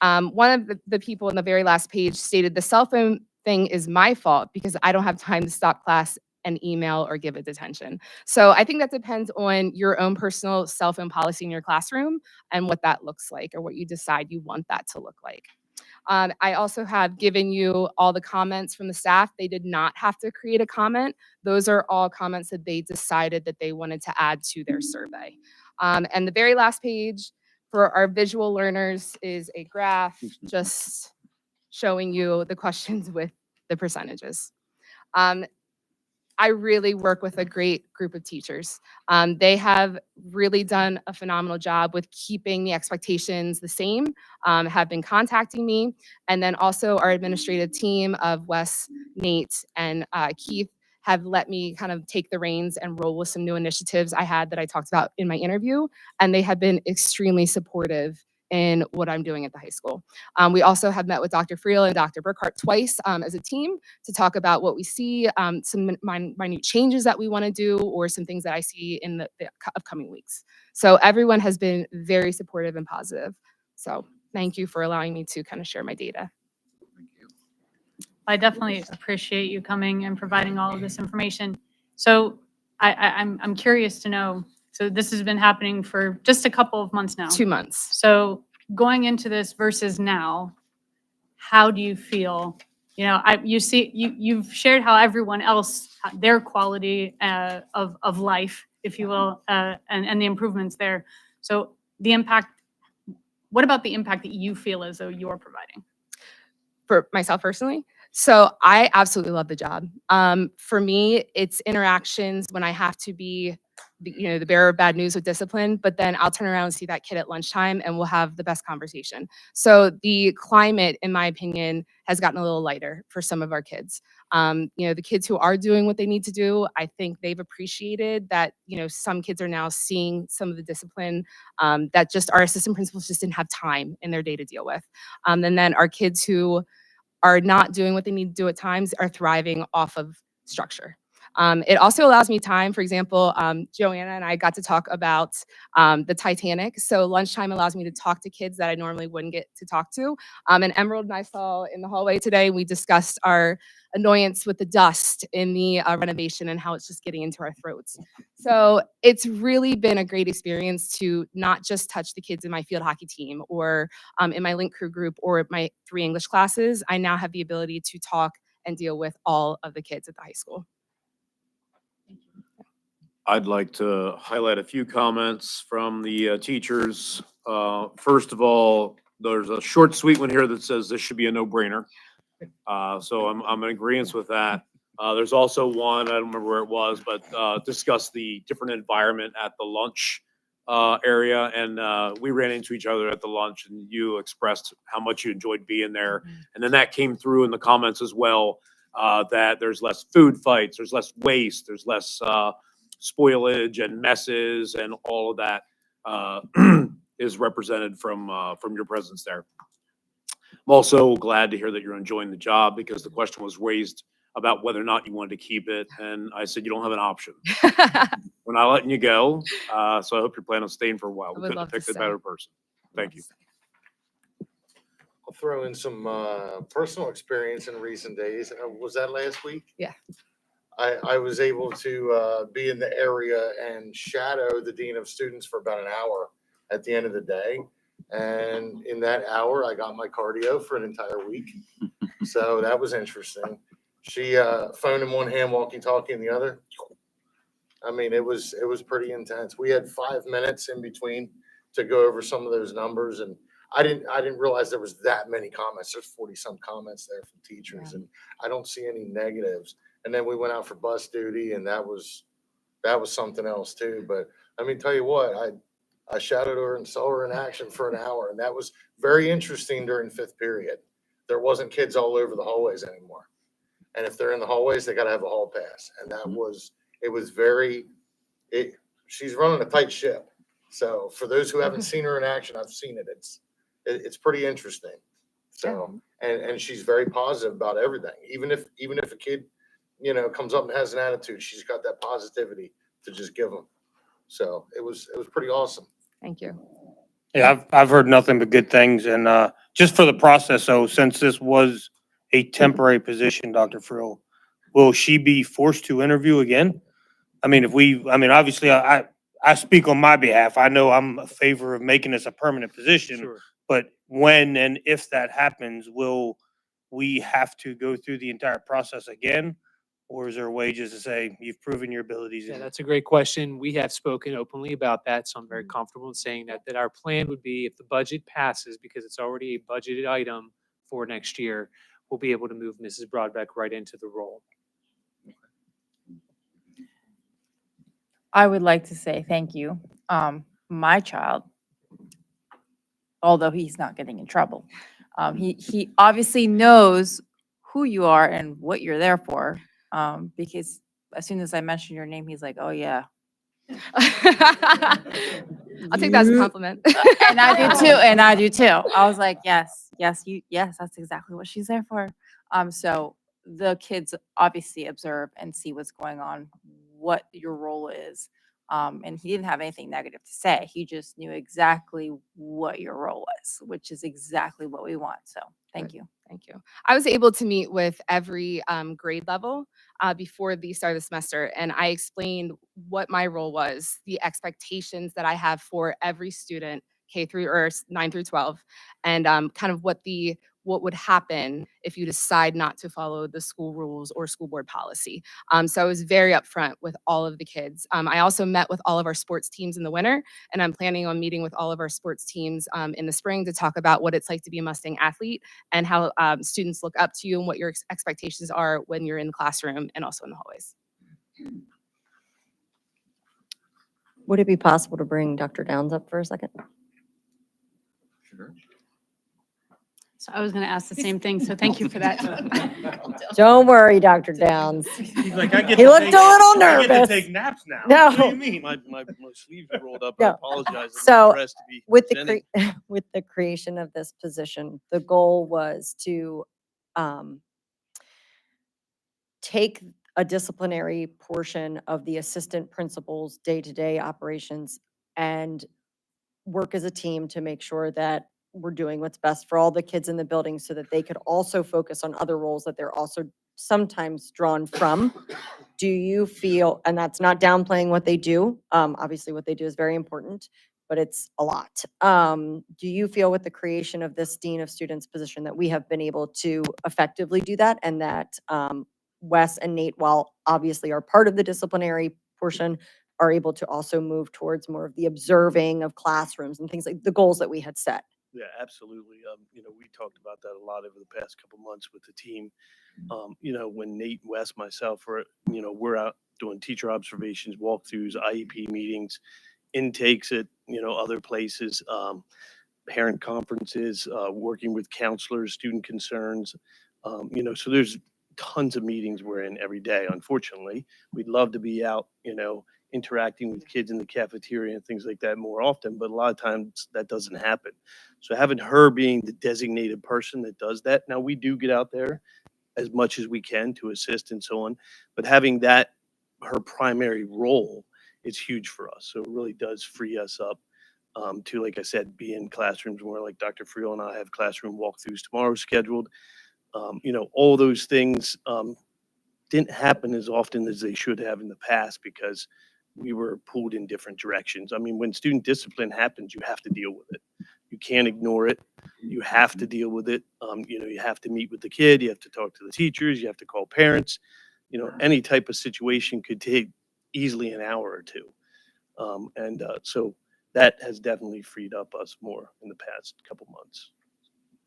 one of the people in the very last page stated the cell phone thing is my fault because I don't have time to stop class and email or give it attention. So I think that depends on your own personal cell phone policy in your classroom and what that looks like or what you decide you want that to look like. I also have given you all the comments from the staff. They did not have to create a comment. Those are all comments that they decided that they wanted to add to their survey. And the very last page for our visual learners is a graph just showing you the questions with the percentages. I really work with a great group of teachers. They have really done a phenomenal job with keeping the expectations the same, have been contacting me. And then also our administrative team of Wes, Nate, and Keith have let me kind of take the reins and roll with some new initiatives I had that I talked about in my interview. And they have been extremely supportive in what I'm doing at the high school. We also have met with Dr. Friel and Dr. Burkhart twice as a team to talk about what we see, some minute changes that we want to do, or some things that I see in the upcoming weeks. So everyone has been very supportive and positive. So thank you for allowing me to kind of share my data. I definitely appreciate you coming and providing all of this information. So I'm curious to know, so this has been happening for just a couple of months now. 2 months. So going into this versus now, how do you feel? You know, you've shared how everyone else, their quality of life, if you will, and the improvements there. So the impact, what about the impact that you feel as though you're providing? For myself personally. So I absolutely love the job. For me, it's interactions when I have to be, the bearer of bad news with discipline, but then I'll turn around and see that kid at lunchtime and we'll have the best conversation. So the climate, in my opinion, has gotten a little lighter for some of our kids. The kids who are doing what they need to do, I think they've appreciated that, some kids are now seeing some of the discipline that just our assistant principals just didn't have time in their day to deal with. And then our kids who are not doing what they need to do at times are thriving off of structure. It also allows me time. For example, Joanna and I got to talk about the Titanic. So lunchtime allows me to talk to kids that I normally wouldn't get to talk to. And Emerald and I saw in the hallway today, we discussed our annoyance with the dust in the renovation and how it's just getting into our throats. So it's really been a great experience to not just touch the kids in my field hockey team or in my link crew group or my 3 English classes. I now have the ability to talk and deal with all of the kids at the high school. I'd like to highlight a few comments from the teachers. First of all, there's a short, sweet one here that says this should be a no-brainer. So I'm in agreement with that. There's also one, I don't remember where it was, but discuss the different environment at the lunch area. And we ran into each other at the lunch and you expressed how much you enjoyed being there. And then that came through in the comments as well, that there's less food fights, there's less waste, there's less spoilage and messes, and all of that is represented from your presence there. I'm also glad to hear that you're enjoying the job, because the question was raised about whether or not you wanted to keep it, and I said you don't have an option. We're not letting you go, so I hope you're planning on staying for a while. We couldn't have picked a better person. Thank you. I'll throw in some personal experience in recent days. Was that last week? Yeah. I was able to be in the area and shadow the dean of students for about an hour at the end of the day. And in that hour, I got my cardio for an entire week. So that was interesting. She phone in one hand, walkie-talkie in the other. I mean, it was pretty intense. We had 5 minutes in between to go over some of those numbers, and I didn't realize there was that many comments. There's 40-some comments there from teachers, and I don't see any negatives. And then we went out for bus duty, and that was something else too. But let me tell you what, I shadowed her and saw her in action for an hour, and that was very interesting during 5th period. There wasn't kids all over the hallways anymore. And if they're in the hallways, they got to have a hall pass. And she's running a tight ship. So for those who haven't seen her in action, I've seen it. It's pretty interesting. So, and she's very positive about everything. Even if a kid, comes up and has an attitude, she's got that positivity to just give them. So it was pretty awesome. Thank you. Yeah, I've heard nothing but good things. And just for the process, so since this was a temporary position, Dr. Frill, will she be forced to interview again? I mean, obviously I speak on my behalf. I know I'm a favor of making this a permanent position. Sure. But when and if that happens, will we have to go through the entire process again? Or is there a way just to say, you've proven your abilities? Yeah, that's a great question. We have spoken openly about that, so I'm very comfortable in saying that our plan would be, if the budget passes, because it's already a budgeted item for next year, we'll be able to move Mrs. Broadbeck right into the role. I would like to say thank you. My child, although he's not getting in trouble, he obviously knows who you are and what you're there for, because as soon as I mentioned your name, he's like, oh, yeah. I'll take that as a compliment. And I do too, and I do too. I was like, yes, yes, that's exactly what she's there for. So the kids obviously observe and see what's going on, what your role is. And he didn't have anything negative to say. He just knew exactly what your role was, which is exactly what we want. So thank you. Thank you. I was able to meet with every grade level before the start of the semester, and I explained what my role was, the expectations that I have for every student, K through or 9 through 12, and kind of what would happen if you decide not to follow the school rules or school board policy. So I was very upfront with all of the kids. I also met with all of our sports teams in the winter, and I'm planning on meeting with all of our sports teams in the spring to talk about what it's like to be a Mustang athlete and how students look up to you and what your expectations are when you're in the classroom and also in the hallways. Would it be possible to bring Dr. Downs up for a second? Sure. So I was going to ask the same thing, so thank you for that. Don't worry, Dr. Downs. He's like, I get He to looked a take- little I get to nervous. take naps now. No. What do you mean? My sleeves are rolled up. No. I apologize. I'm So, impressed to be With presenting. with the creation of this position, the goal was to take a disciplinary portion of the assistant principal's day-to-day operations and work as a team to make sure that we're doing what's best for all the kids in the building so that they could also focus on other roles that they're also sometimes drawn from. Do you feel, and that's not downplaying what they do, obviously what they do is very important, but it's a lot. Do you feel with the creation of this Dean of Students position that we have been able to effectively do that and that Wes and Nate, while obviously are part of the disciplinary portion, are able to also move towards more of the observing of classrooms and things like the goals that we had set? Yeah, absolutely. We talked about that a lot over the past couple months with the team. When Nate, Wes, myself, we're out doing teacher observations, walkthroughs, IEP meetings, intakes at, other places, parent conferences, working with counselors, student concerns. So there's tons of meetings we're in every day. Unfortunately, we'd love to be out, interacting with kids in the cafeteria and things like that more often, but a lot of times that doesn't happen. So having her being the designated person that does that, now we do get out there as much as we can to assist and so on, but having that her primary role is huge for us. So it really does free us up to, like I said, be in classrooms more. Like Dr. Friel and I have classroom walkthroughs tomorrow scheduled. All those things didn't happen as often as they should have in the past because we were pulled in different directions. I mean, when student discipline happens, you have to deal with it. You can't ignore it. You have to deal with it. You have to meet with the kid. You have to talk to the teachers. You have to call parents. Any type of situation could take easily an hour or two. So that has definitely freed up us more in the past couple months.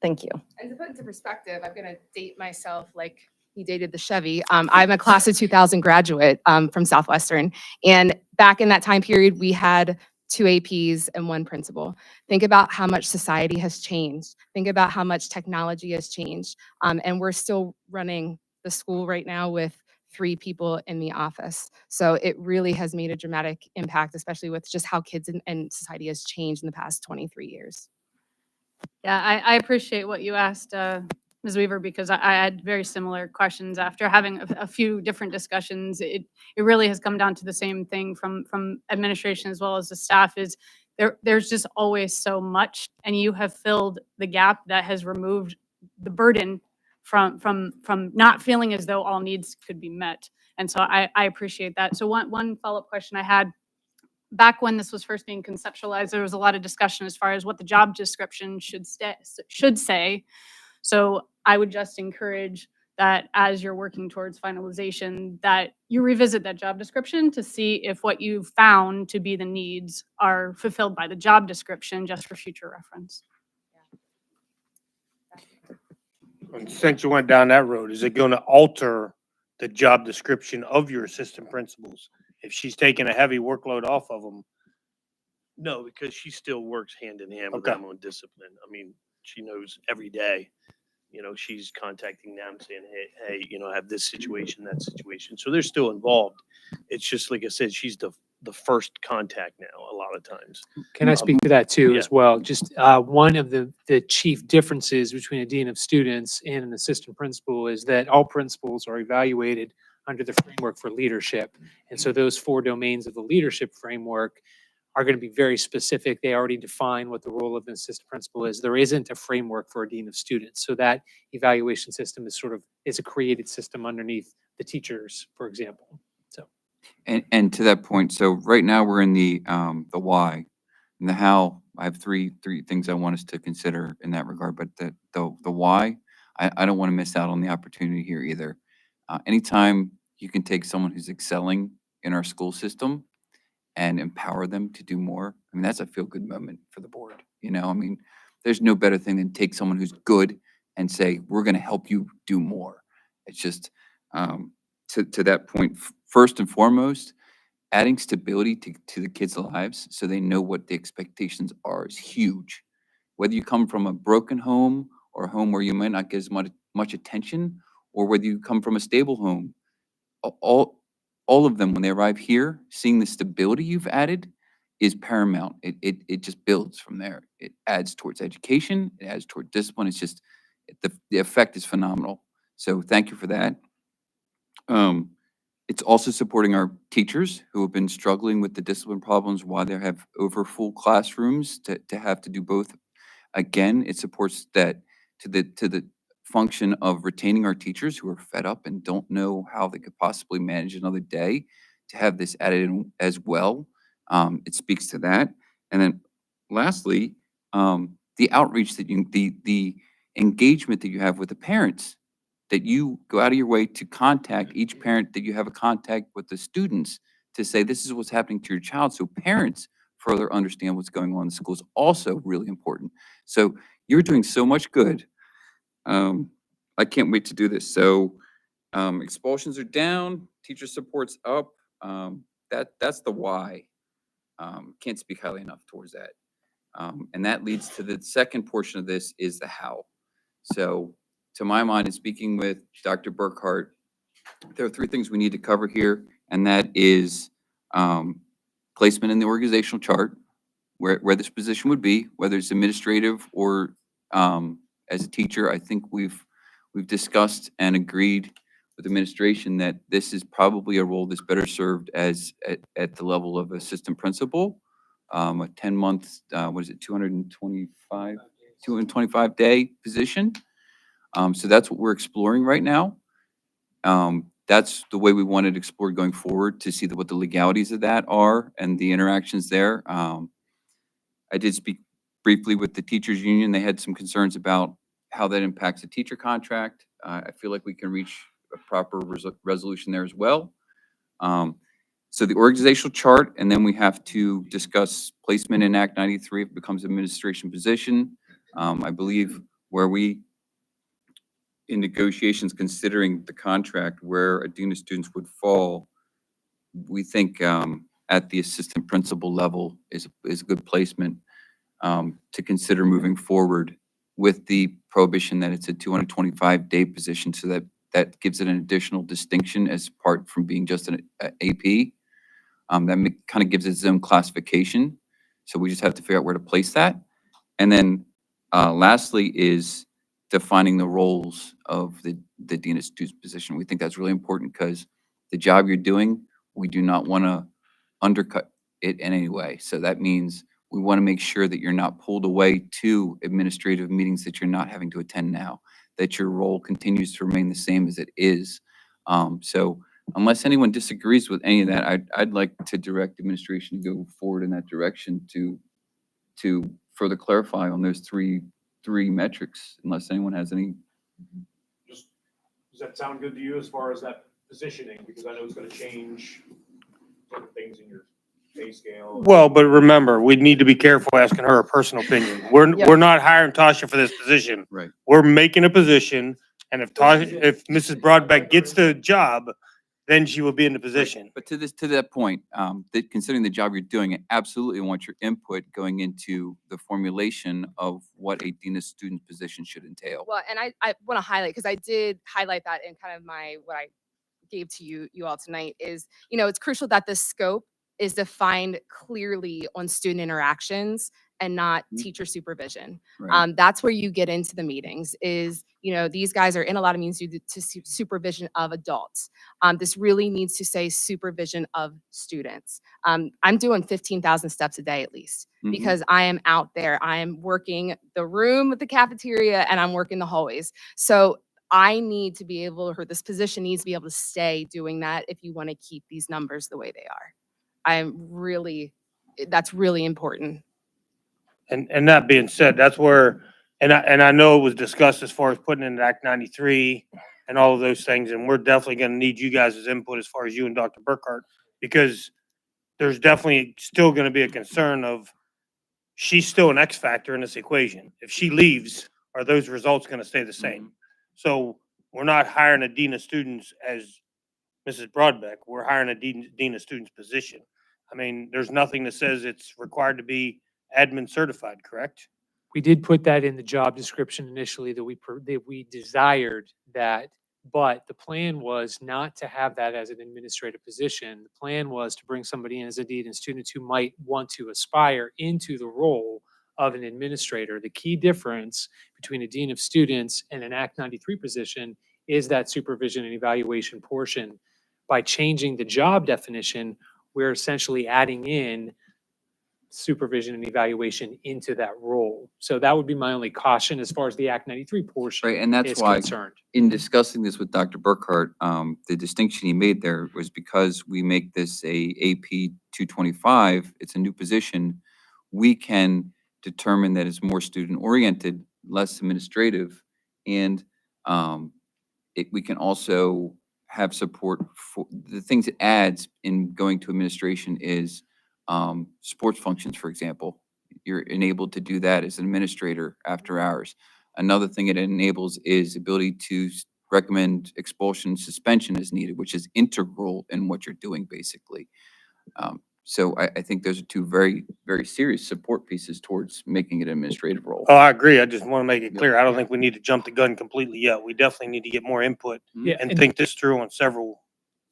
Thank you. And to put into perspective, I'm going to date myself like he dated the Chevy. I'm a class of 2000 graduate from Southwestern. And back in that time period, we had 2 APs and 1 principal. Think about how much society has changed. Think about how much technology has changed. And we're still running the school right now with 3 people in the office. So it really has made a dramatic impact, especially with just how kids and society has changed in the past 23 years. Yeah, I appreciate what you asked, Ms. Weaver, because I had very similar questions after having a few different discussions. It really has come down to the same thing from administration as well as the staff is there's just always so much, and you have filled the gap that has removed the burden from not feeling as though all needs could be met. And so I appreciate that. So one follow-up question I had, back when this was first being conceptualized, there was a lot of discussion as far as what the job description should say. So I would just encourage that as you're working towards finalization, that you revisit that job description to see if what you've found to be the needs are fulfilled by the job description, just for future reference. And since you went down that road, is it going to alter the job description of your assistant principals if she's taking a heavy workload off of them? No, because she still works hand in hand with Okay. them on discipline. I mean, she knows every day, she's contacting them saying, hey, I have this situation, that situation. So they're still involved. It's just, like I said, she's the first contact now, a lot of times. Can I speak to that too yeah. as well? Just one of the chief differences between a dean of students and an assistant principal is that all principals are evaluated under the framework for leadership. And so those 4 domains of the leadership framework are going to be very specific. They already define what the role of an assistant principal is. There isn't a framework for a dean of students. So that evaluation system is a created system underneath the teachers, for example. So. And to that point, so right now we're in the why and the how. I have three things I want us to consider in that regard, but the why, I don't want to miss out on the opportunity here either. Anytime you can take someone who's excelling in our school system and empower them to do more, I mean, that's a feel-good moment for the board. I mean, there's no better thing than take someone who's good and say, we're going to help you do more. It's just, to that point, first and foremost, adding stability to the kids' lives so they know what the expectations are is huge. Whether you come from a broken home or a home where you might not get as much attention, or whether you come from a stable home, all of them, when they arrive here, seeing the stability you've added is paramount. It just builds from there. It adds towards education. It adds toward discipline. It's just, the effect is phenomenal. So thank you for that. It's also supporting our teachers who have been struggling with the discipline problems while they have over full classrooms to have to do both. Again, it supports that to the function of retaining our teachers who are fed up and don't know how they could possibly manage another day, to have this added in as well. It speaks to that. And then lastly, the outreach that the engagement that you have with the parents, that you go out of your way to contact each parent, that you have a contact with the students to say, this is what's happening to your child. So parents further understand what's going on in the school is also really important. So you're doing so much good. I can't wait to do this. So expulsions are down, teacher support's up. That's the why. Can't speak highly enough towards that. And that leads to the second portion of this is the how. So to my mind, in speaking with Dr. Burkhart, there are 3 things we need to cover here, and that is placement in the organizational chart, where this position would be, whether it's administrative or as a teacher. I think we've discussed and agreed with administration that this is probably a role that's better served as at the level of assistant principal, a 10-month, 225 day position. So that's what we're exploring right now. That's the way we wanted to explore going forward, to see what the legalities of that are and the interactions there. I did speak briefly with the teachers union. They had some concerns about how that impacts the teacher contract. I feel like we can reach a proper resolution there as well. So the organizational chart, and then we have to discuss placement in Act 93 if it becomes administration position. I believe where we, in negotiations considering the contract, where a dean of students would fall, we think at the assistant principal level is a good placement to consider moving forward, with the prohibition that it's a 225-day position, so that gives it an additional distinction as apart from being just an AP. That kind of gives it its own classification. So we just have to figure out where to place that. And then lastly is defining the roles of the dean of students position. We think that's really important because the job you're doing, we do not want to undercut it in any way. So that means we want to make sure that you're not pulled away to administrative meetings that you're not having to attend now, that your role continues to remain the same as it is. So unless anyone disagrees with any of that, I'd like to direct administration to go forward in that direction to further clarify on those three metrics, unless anyone has any. Does that sound good to you as far as that positioning? Because I know it's going to change certain things in your pay scale. Well, but remember, we need to be careful asking her a personal opinion. We're not hiring Tasha for this position. Right. We're making a position, and if Mrs. Broadbeck gets the job, then she will be in the position. But to that point, that considering the job you're doing, I absolutely want your input going into the formulation of what a dean of student position should entail. Well, and I want to highlight, because I did highlight that in kind of what I gave to you all tonight, is, it's crucial that the scope is defined clearly on student interactions and not teacher supervision. Right. That's where you get into the meetings is, these guys are in a lot of meetings due to supervision of adults. This really needs to say supervision of students. I'm doing 15,000 steps a day at least, Mhm. because I am out there. I am working the room, the cafeteria, and I'm working the hallways. So I need to be able, or this position needs to be able to stay doing that if you want to keep these numbers the way they are. That's really important. And that being said, that's where, and I know it was discussed as far as putting in Act 93 and all of those things, and we're definitely gonna need you guys' input as far as you and Dr. Burkhart, because there's definitely still gonna be a concern of, she's still an X factor in this equation. If she leaves, are those results gonna stay the same? So we're not hiring a dean of students as Mrs. Broadbeck, we're hiring a dean of students position. I mean, there's nothing that says it's required to be admin certified, correct? We did put that in the job description initially that we desired that, but the plan was not to have that as an administrative position. The plan was to bring somebody in as a dean and students who might want to aspire into the role of an administrator. The key difference between a dean of students and an Act 93 position is that supervision and evaluation portion. By changing the job definition, we're essentially adding in supervision and evaluation into that role. So that would be my only caution as far as the Act 93 portion Right, and that's is why, concerned. in discussing this with Dr. Burkhart, the distinction he made there was because we make this a AP 225, it's a new position, we can determine that it's more student-oriented, less administrative, and we can also have support for, the things it adds in going to administration is sports functions, for example. You're enabled to do that as an administrator after hours. Another thing it enables is ability to recommend expulsion, suspension as needed, which is integral in what you're doing, basically. So I think those are two very, very serious support pieces towards making it an administrative role. Oh, I agree. I just want to make it Yeah. clear. I don't think we need to jump the gun completely yet. We definitely need to get more input Yeah, and think this through on several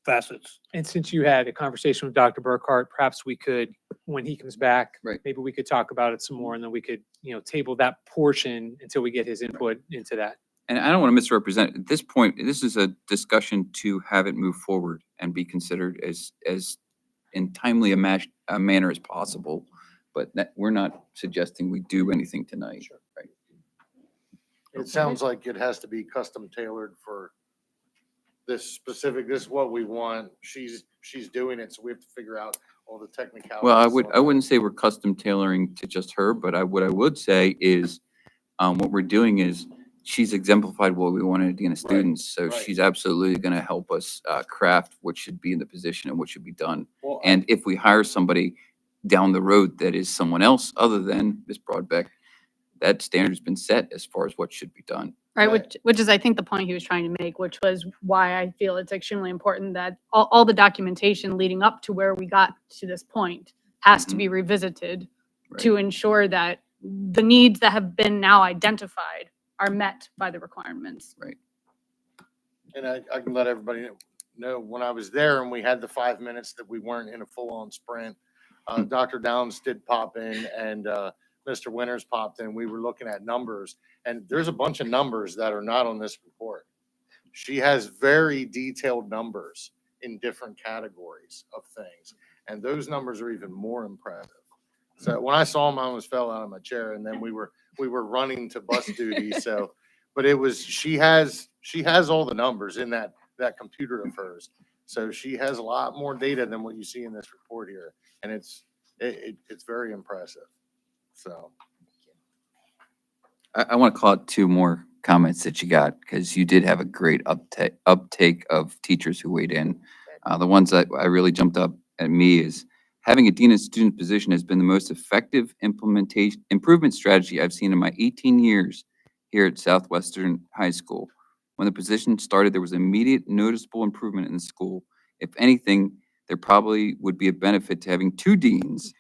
facets. And since you had a conversation with Dr. Burkhart, perhaps we could, when he comes back, Right. maybe we could talk about it some more and then we could, table that portion until we get his input into that. And I don't want to misrepresent, at this point, this is a discussion to have it move forward and be considered as in timely a manner as possible. But that, we're not suggesting we do anything tonight. Sure. Right. It sounds like it has to be custom tailored for this specific, this is what we want. She's doing it, so we have to figure out all the technicalities. Well, I on wouldn't say we're custom tailoring to just her, but what I would say is, what we're doing is she's exemplified what we want in a dean of students. So right. she's absolutely going to help us craft what should be in the position and what should be done. Well, And if we hire somebody down the road that is someone else other than Ms. Broadbeck, that standard's been set as far as what should be done. Right, Right. which is, I think, the point he was trying to make, which was why I feel it's extremely important that all the documentation leading up to where we got to this point has to be revisited to ensure that the needs that have been now identified are met by the requirements. And I can let everybody know, when I was there and we had the 5 minutes that we weren't in a full-on sprint, Dr. Downs did pop in and Mr. Winters popped in. We were looking at numbers, and there's a bunch of numbers that are not on this report. She has very detailed numbers in different categories of things, and those numbers are even more impressive. So when I saw them, I almost fell out of my chair, and then we were running to bus duty. So, but it was, she has all the numbers in that computer of hers. So she has a lot more data than what you see in this report here, and it's very impressive. So. I want to call out two more comments that you got, because you did have a great uptake of teachers who weighed in. The ones that I really jumped up at me is having a dean of student position has been the most effective improvement strategy I've seen in my 18 years here at Southwestern High School. When the position started, there was immediate noticeable improvement in the school. If anything, there probably would be a benefit to having two deans.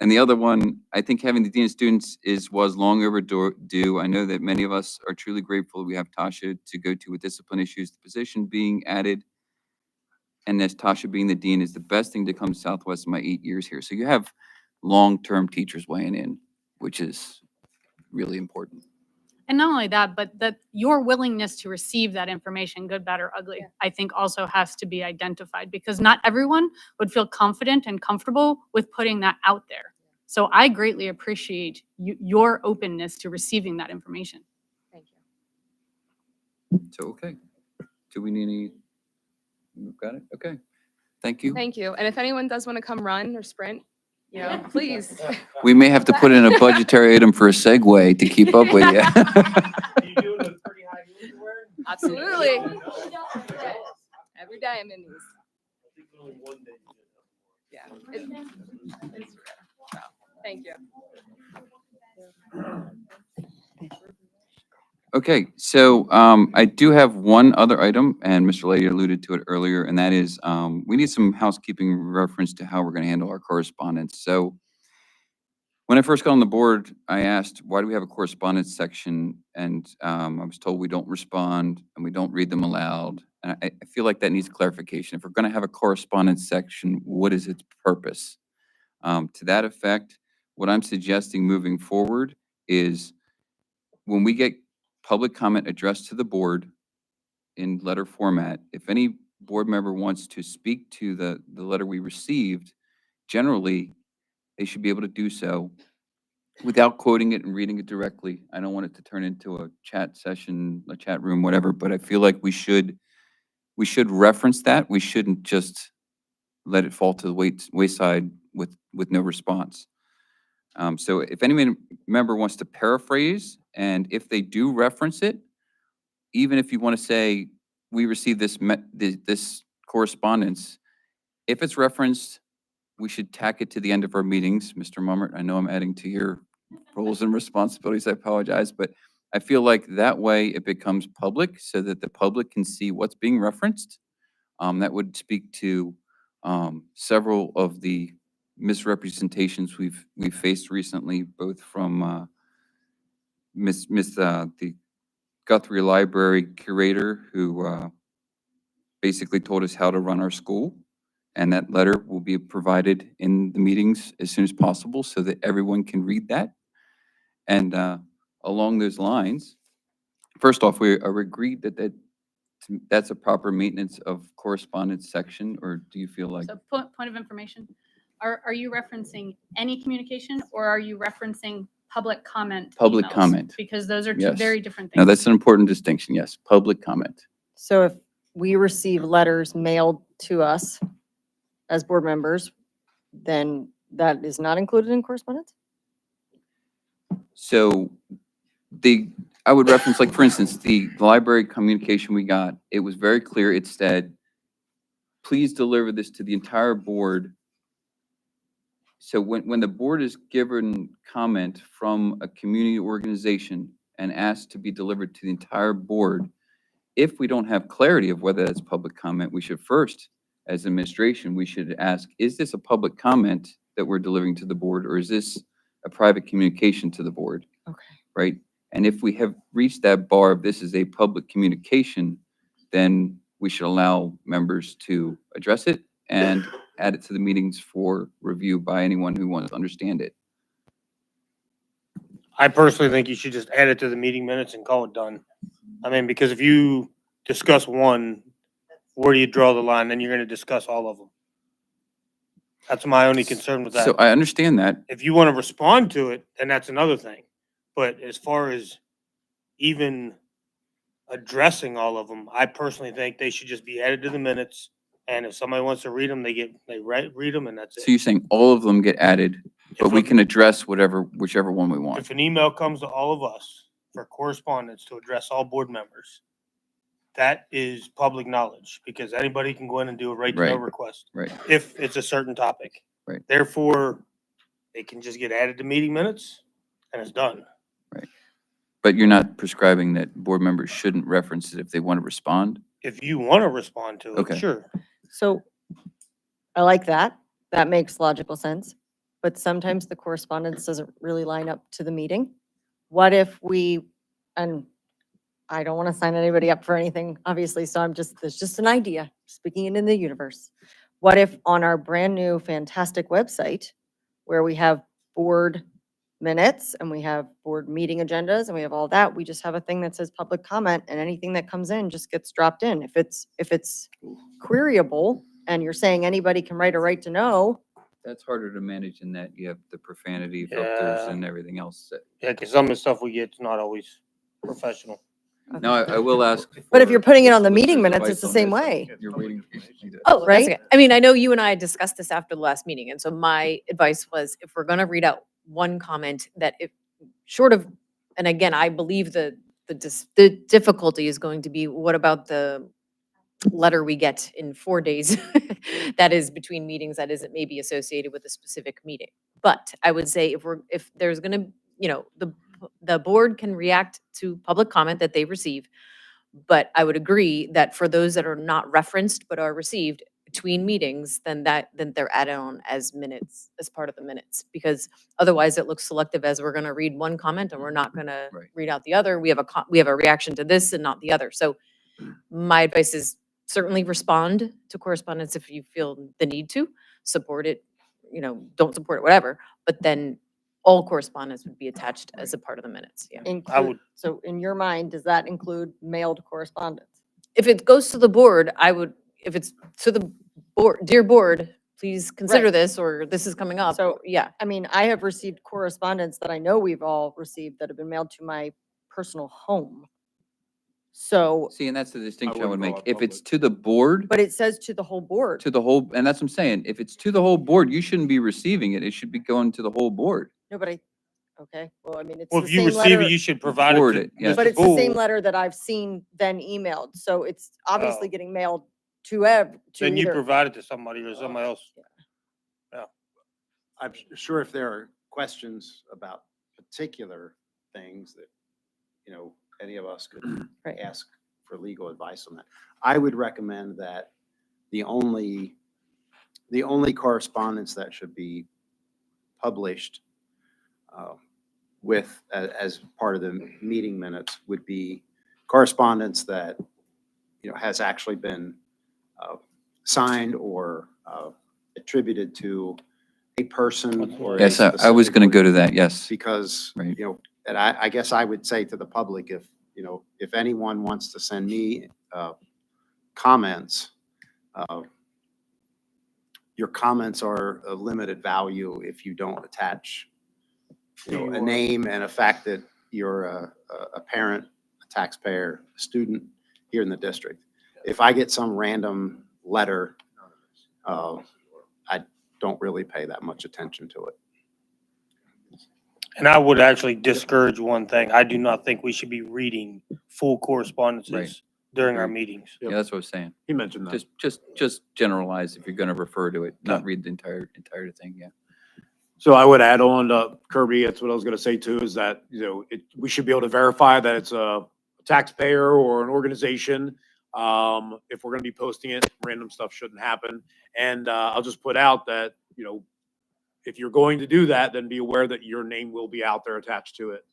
And the other one, I think having the dean of students was long overdue. I know that many of us are truly grateful we have Tasha to go to with discipline issues. The position being added, and as Tasha being the dean, is the best thing to come to Southwest in my 8 years here. So you have long-term teachers weighing in, which is really important. And not only that, but that your willingness to receive that information, good, bad, or ugly, I think also has to be identified, because not everyone would feel confident and comfortable with putting that out there. So I greatly appreciate your openness to receiving that information. Thank you. So, okay. Do we need any? We've got it? Okay. Thank you. Thank you. And if anyone does want to come run or sprint, you know, please. We may have to put in a budgetary item for a segue to keep up with you. Absolutely. Every day I'm in these. Yeah. It's so, thank you. Okay, so I do have one other item, and Mr. Lady alluded to it earlier, and that is we need some housekeeping reference to how we're going to handle our correspondence. So when I first got on the board, I asked, why do we have a correspondence section? And I was told we don't respond and we don't read them aloud. And I feel like that needs clarification. If we're going to have a correspondence section, what is its purpose? To that effect, what I'm suggesting moving forward is when we get public comment addressed to the board in letter format, if any board member wants to speak to the letter we received, generally, they should be able to do so without quoting it and reading it directly. I don't want it to turn into a chat session, a chat room, whatever, but I feel like we should reference that. We shouldn't just let it fall to the wayside with no response. So if any member wants to paraphrase, and if they do reference it, even if you want to say, we received this correspondence, if it's referenced, we should tack it to the end of our meetings. Mr. Mummert, I know I'm adding to your roles and responsibilities, I apologize, but I feel like that way it becomes public so that the public can see what's being referenced. That would speak to several of the misrepresentations we've faced recently, both from the Guthrie Library curator, who basically told us how to run our school. And that letter will be provided in the meetings as soon as possible so that everyone can read that. And along those lines, first off, we are agreed that that's a proper maintenance of correspondence section, or do you feel like? So point of information, are you referencing any communication, or are you referencing public comment? Public emails? comment. Because those are two Yes. very different No, things. that's an important distinction, yes, public comment. So if we receive letters mailed to us as board members, then that is not included in correspondence? So I would reference, like, for instance, the library communication we got, it was very clear. It said, please deliver this to the entire board. So when the board is given comment from a community organization and asked to be delivered to the entire board, if we don't have clarity of whether that's public comment, we should first, as administration, we should ask, is this a public comment that we're delivering to the board, or is this a private communication to the board? Okay. Right? And if we have reached that bar of this is a public communication, then we should allow members to address it and add it to the meetings for review by anyone who wants to understand it. I personally think you should just add it to the meeting minutes and call it done. I mean, because if you discuss one, where do you draw the line? Then you're gonna discuss all of them. That's my only concern with that. So I understand that. If you want to respond to it, then that's another thing. But as far as even addressing all of them, I personally think they should just be added to the minutes. And if somebody wants to read them, they read them, and that's So it. you're saying all of them get added, but If we a- can address whichever one we want. If an email comes to all of us for correspondence to address all board members, that is public knowledge, because anybody can go in and do a right to know Right. request Right. if it's a certain topic. Right. Therefore, it can just get added to meeting minutes and it's done. But you're not prescribing that board members shouldn't reference it if they want to respond? If you want to respond to it, Okay. sure. So I like that. That makes logical sense. But sometimes the correspondence doesn't really line up to the meeting. What if we, and I don't want to sign anybody up for anything, obviously, so there's just an idea, speaking it in the universe. What if on our brand new fantastic website, where we have board minutes and we have board meeting agendas and we have all that, we just have a thing that says public comment and anything that comes in just gets dropped in. If it's queryable and you're saying anybody can write a right to know, That's harder to manage in that you have the profanity filters Yeah. and everything else. Yeah, because some of the stuff we get is not always professional. Now, I will ask. But if you're for putting it on the solicitor's meeting minutes, advice it's the on same this. way. You're waiting. Oh, that's Right? okay. I mean, I know you and I discussed this after the last meeting, and so my advice was if we're gonna read out one comment that if, short of, and again, I believe the difficulty is going to be, what about the letter we get in 4 days that is between meetings that isn't maybe associated with a specific meeting? But I would say if there's gonna, the board can react to public comment that they receive. But I would agree that for those that are not referenced but are received between meetings, then they're added on as minutes, as part of the minutes. Because otherwise it looks selective as we're gonna read one comment and we're not gonna Right. read out the other. We have a reaction to this and not the other. So my advice is certainly respond to correspondence if you feel the need to. Support it, don't support it, whatever. But then all correspondence would be attached as a part of the minutes, yeah. So in your mind, does that include mailed correspondence? If it goes to the board, if it's to the board, dear board, please consider Right. this, or this is coming up. So, Yeah, I mean, I have received correspondence that I know we've all received that have been mailed to my personal home. So, See, and that's the distinction I would wouldn't make. call it If it's to the board, but it says to the whole board. to the whole, and that's what I'm saying. If it's to the whole board, you shouldn't be receiving it. It should be going to the whole board. No, but okay, well, I mean, it's Well, the if you same receive letter. it, you should provide Forward it it, to yes. But Mr. it's the same Boole. letter that I've seen then emailed, so it's obviously Oh. getting mailed to Then you either. provide it to somebody or somebody else. I'm sure if there are questions about particular things that, any of us could Right. ask for legal advice on that. I would recommend that the only correspondence that should be published as part of the meeting minutes would be correspondence that, has actually been signed or attributed to a person or a Yes, I was specific going to go to that. Yes. because, Right. and I guess I would say to the public, if anyone wants to send me comments, your comments are of limited value if you don't attach, a name and a fact that you're a parent, a taxpayer, a student here in the district. If I get some random letter, I don't really pay that much attention to it. And I would actually discourage one thing. I do not think we should be reading full Right. correspondences during our Agreed. meetings. Yeah, that's what I was saying. He mentioned that. Just generalize if you're going to refer to it, not read the entire thing. Yeah. So I would add on to Kirby, that's what I was gonna say too, is that, we should be able to verify that it's a taxpayer or an organization. If we're gonna be posting it, random stuff shouldn't happen. And, I'll just put out that, if you're going to do that, then be aware that your name will be out there attached to it,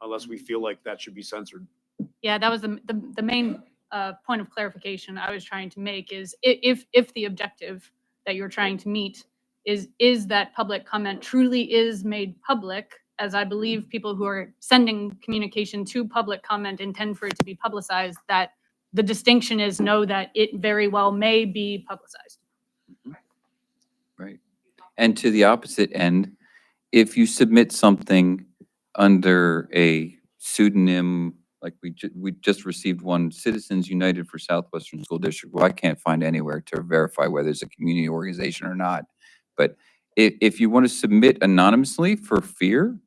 unless we feel like that should be censored. Yeah, that was the main point of clarification I was trying to make is if the objective that you're trying to meet is that public comment truly is made public, as I believe people who are sending communication to public comment intend for it to be publicized, that the distinction is know that it very well may be publicized. Right. And to the opposite end, if you submit something under a pseudonym, like we just received one, Citizens United for Southwestern School District, well, I can't find anywhere to verify whether it's a community organization or not. But if you want to submit anonymously for fear,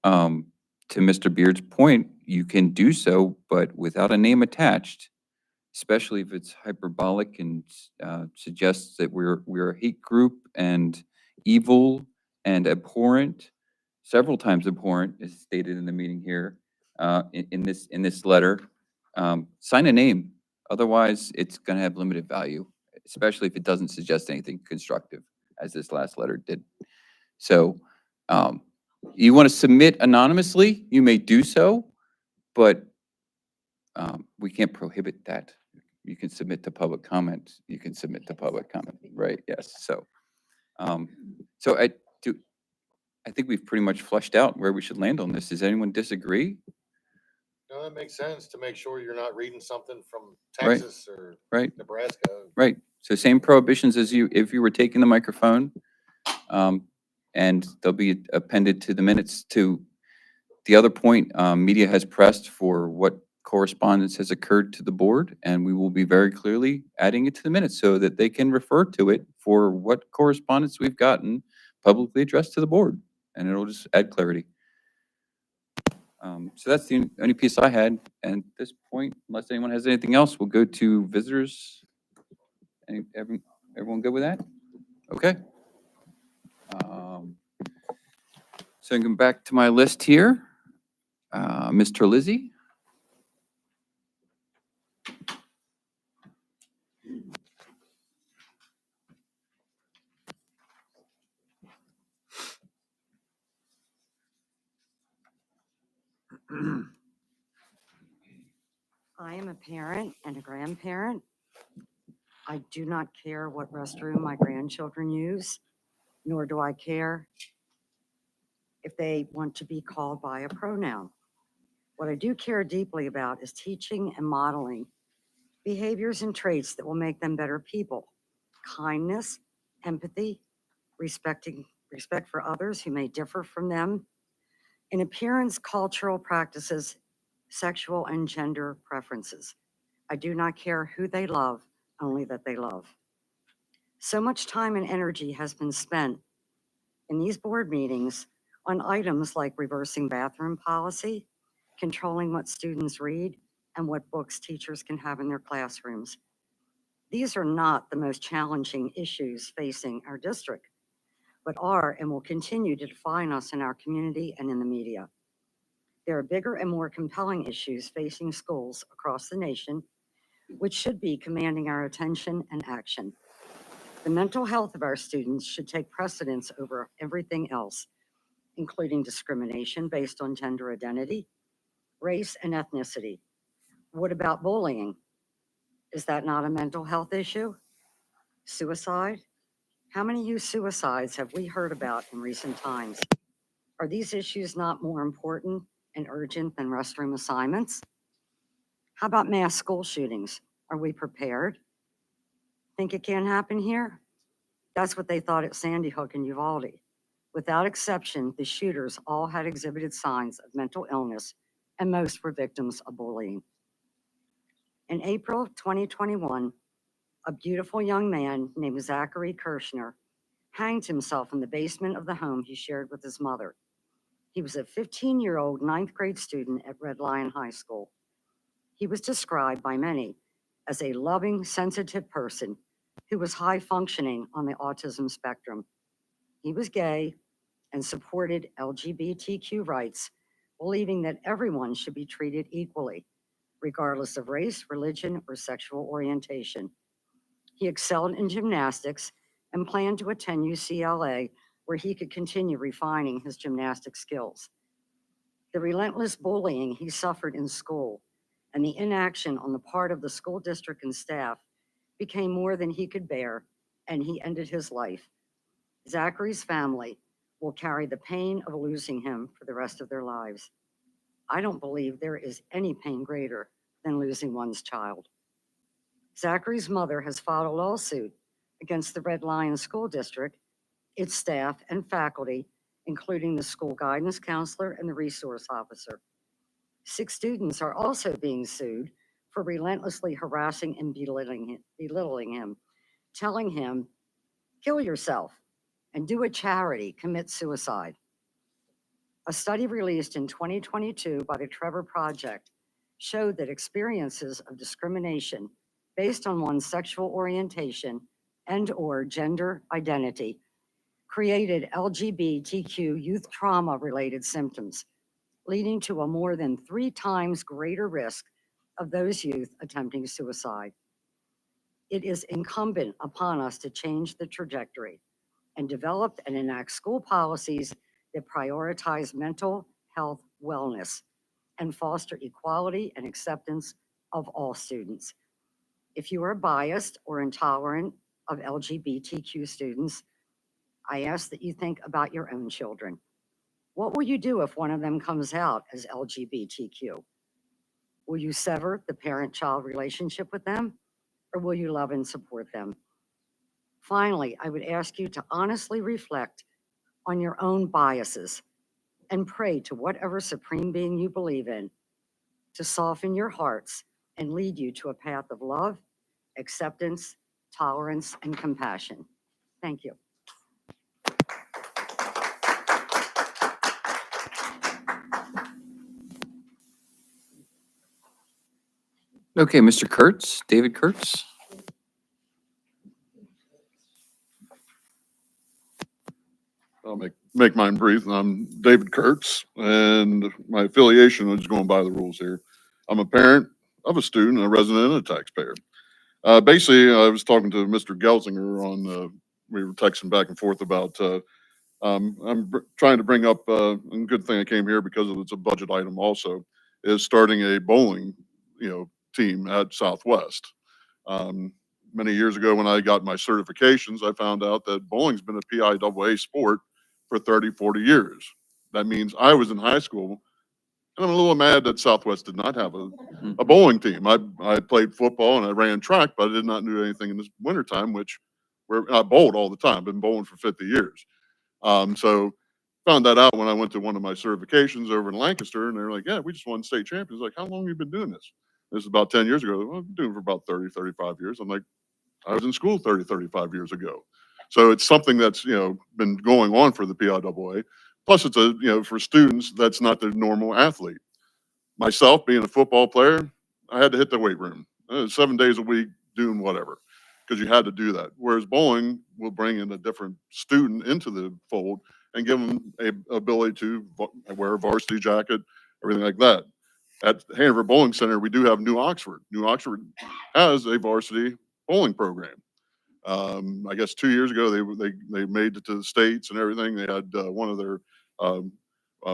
to Mr. Beard's point, you can do so, but without a name attached, especially if it's hyperbolic and suggests that we're a hate group and evil and abhorrent, several times abhorrent, as stated in the meeting here, in this letter. Sign a name. Otherwise, it's going to have limited value, especially if it doesn't suggest anything constructive, as this last letter did. So you want to submit anonymously, you may do so, but we can't prohibit that. You can submit to public comment. You can submit to public comment, right? Yes. So, so I think we've pretty much flushed out where we should land on this. Does anyone disagree? No, that makes sense to make sure you're not reading something from Right. Texas or Right. Nebraska. Right. So same prohibitions as if you were taking the microphone, and they'll be appended to the minutes. To the other point, media has pressed for what correspondence has occurred to the board, and we will be very clearly adding it to the minutes so that they can refer to it for what correspondence we've gotten publicly addressed to the board, and it'll just add clarity. So that's the only piece I had. And at this point, unless anyone has anything else, we'll go to visitors. Everyone good with that? Okay. So I can go back to my list here. Mr. Lizzie. I am a parent and a grandparent. I do not care what restroom my grandchildren use, nor do I care if they want to be called by a pronoun. What I do care deeply about is teaching and modeling behaviors and traits that will make them better people. Kindness, empathy, respect for others who may differ from them, in appearance, cultural practices, sexual and gender preferences. I do not care who they love, only that they love. So much time and energy has been spent in these board meetings on items like reversing bathroom policy, controlling what students read, and what books teachers can have in their classrooms. These are not the most challenging issues facing our district, but are and will continue to define us in our community and in the media. There are bigger and more compelling issues facing schools across the nation, which should be commanding our attention and action. The mental health of our students should take precedence over everything else, including discrimination based on gender identity, race, and ethnicity. What about bullying? Is that not a mental health issue? Suicide? How many youth suicides have we heard about in recent times? Are these issues not more important and urgent than restroom assignments? How about mass school shootings? Are we prepared? Think it can happen here? That's what they thought at Sandy Hook and Uvalde. Without exception, the shooters all had exhibited signs of mental illness, and most were victims of bullying. In April 2021, a beautiful young man named Zachary Kirschner hanged himself in the basement of the home he shared with his mother. He was a 15-year-old ninth grade student at Red Lion High School. He was described by many as a loving, sensitive person who was high functioning on the autism spectrum. He was gay and supported LGBTQ rights, believing that everyone should be treated equally, regardless of race, religion, or sexual orientation. He excelled in gymnastics and planned to attend UCLA, where he could continue refining his gymnastic skills. The relentless bullying he suffered in school and the inaction on the part of the school district and staff became more than he could bear, and he ended his life. Zachary's family will carry the pain of losing him for the rest of their lives. I don't believe there is any pain greater than losing one's child. Zachary's mother has filed a lawsuit against the Red Lion School District, its staff and faculty, including the school guidance counselor and the resource officer. 6 students are also being sued for relentlessly harassing and belittling him, telling him, kill yourself and do a charity, commit suicide. A study released in 2022 by the Trevor Project showed that experiences of discrimination based on one's sexual orientation and/or gender identity created LGBTQ youth trauma-related symptoms, leading to a more than 3 times greater risk of those youth attempting suicide. It is incumbent upon us to change the trajectory and develop and enact school policies that prioritize mental health wellness and foster equality and acceptance of all students. If you are biased or intolerant of LGBTQ students, I ask that you think about your own children. What will you do if one of them comes out as LGBTQ? Will you sever the parent-child relationship with them, or will you love and support them? Finally, I would ask you to honestly reflect on your own biases and pray to whatever supreme being you believe in to soften your hearts and lead you to a path of love, acceptance, tolerance, and compassion. Thank you. Okay, Mr. Kurtz, David Kurtz. I'll make mine brief. I'm David Kurtz, and my affiliation is going by the rules here. I'm a parent of a student, a resident, and a taxpayer. Basically, I was talking to Mr. Gelsinger on, we were texting back and forth about, trying to bring up, and good thing I came here because it's a budget item also, is starting a bowling, team at Southwest. Many years ago when I got my certifications, I found out that bowling's been a PIAA sport for 30, 40 years. That means I was in high school, and I'm a little mad that Southwest did not have a bowling team. I played football and I ran track, but I did not do anything in the wintertime, which I bowled all the time. Been bowling for 50 years. So found that out when I went to one of my certifications over in Lancaster, and they're like, yeah, we just won state champions. Like, how long have you been doing this? This is about 10 years ago. Well, I've been doing it for about 30, 35 years. I'm like, I was in school 30, 35 years ago. So it's something that's, been going on for the PIAA. Plus it's for students, that's not the normal athlete. Myself being a football player, I had to hit the weight room 7 days a week doing whatever, because you had to do that. Whereas bowling will bring in a different student into the fold and give them a ability to wear a varsity jacket, everything like that. At Hanover Bowling Center, we do have New Oxford. New Oxford has a varsity bowling program. I guess 2 years ago they made it to the states and everything. They had one of their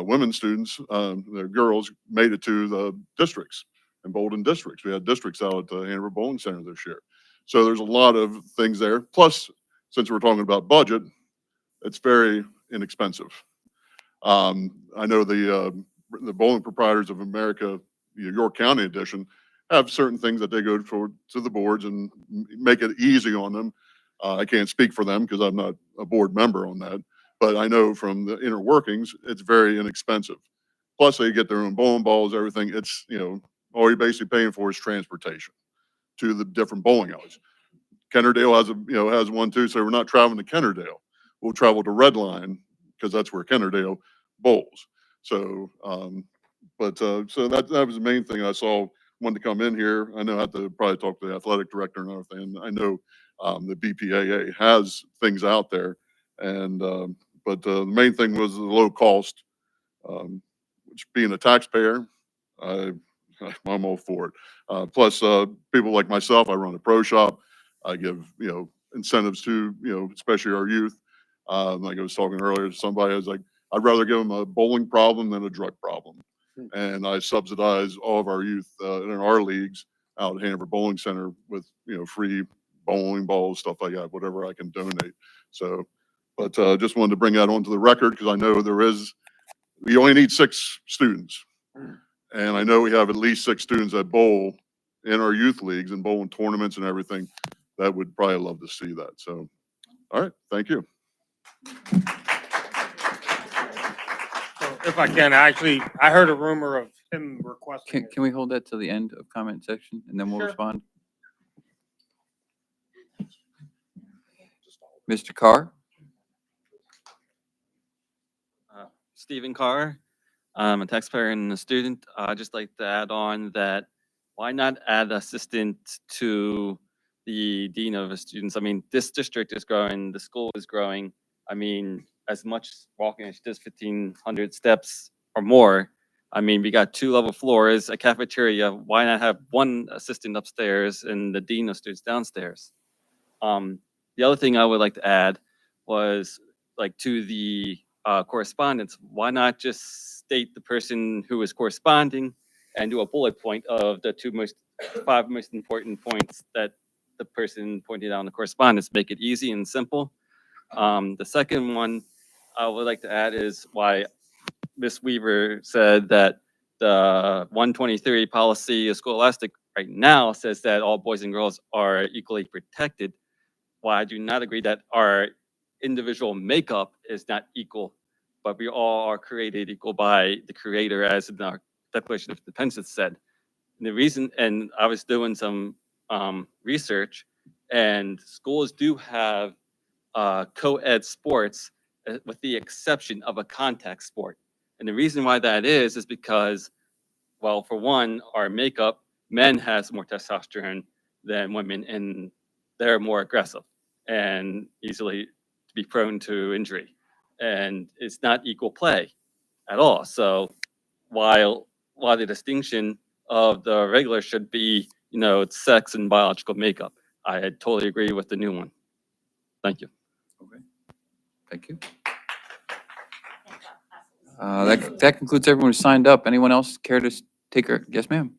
women students, their girls, made it to the districts and Bolden districts. We had districts out at the Hanover Bowling Center this year. So there's a lot of things there. Plus, since we're talking about budget, it's very inexpensive. I know the Bowling Proprietors of America, York County edition, have certain things that they go to the boards and make it easy on them. I can't speak for them because I'm not a board member on that, but I know from the inner workings, it's very inexpensive. Plus, they get their own bowling balls, everything. It's, all you're basically paying for is transportation to the different bowling alleys. Kennerdale has one too, so we're not traveling to Kennerdale. We'll travel to Redline because that's where Kennerdale bowls. So, so that was the main thing I saw. Wanted to come in here. I know I have to probably talk to the athletic director and everything. I know the BPAA has things out there, and but the main thing was the low cost. Which being a taxpayer, I, I'm all for it. Plus, people like myself, I run a pro shop. I give incentives to especially our youth. Like I was talking earlier to somebody, I was like, I'd rather give them a bowling problem than a drug problem. And I subsidize all of our youth in our leagues out at Hanover Bowling Center with free bowling balls, stuff like that, whatever I can donate. So, but just wanted to bring that onto the record because I know we only need 6 students, and I know we have at least 6 students that bowl in our youth leagues and bowling tournaments and everything. That would probably love to see that. So, all right, thank you. If I can, I heard a rumor of him requesting. Can we hold that till the end of comment section and then we'll Sure. respond? Mr. Carr? Stephen Carr. I'm a taxpayer and a student. I'd just like to add on that why not add assistant to the dean of the students? I mean, this district is growing, the school is growing. I mean, as much walking as just 1,500 steps or more. I mean, we got 2 level floors, a cafeteria. Why not have one assistant upstairs and the dean of students downstairs? The other thing I would like to add was like to the correspondence. Why not just state the person who is corresponding and do a bullet point of the 5 most important points that the person pointed out in the correspondence? Make it easy and simple. The second one I would like to add is why Ms. Weaver said that the 123 policy of Scholastic right now says that all boys and girls are equally protected. While I do not agree that our individual makeup is not equal, but we all are created equal by the Creator, as in our Declaration of Independence said. And the reason, and I was doing some research, and schools do have co-ed sports with the exception of a contact sport. And the reason why that is because, well, for one, our makeup, men has more testosterone than women, and they're more aggressive and easily to be prone to injury. And it's not equal play at all. So while the distinction of the regular should be, it's sex and biological makeup, I totally agree with the new one. Thank you. Thank you. That concludes everyone who signed up. Anyone else care to take her? Yes, ma'am.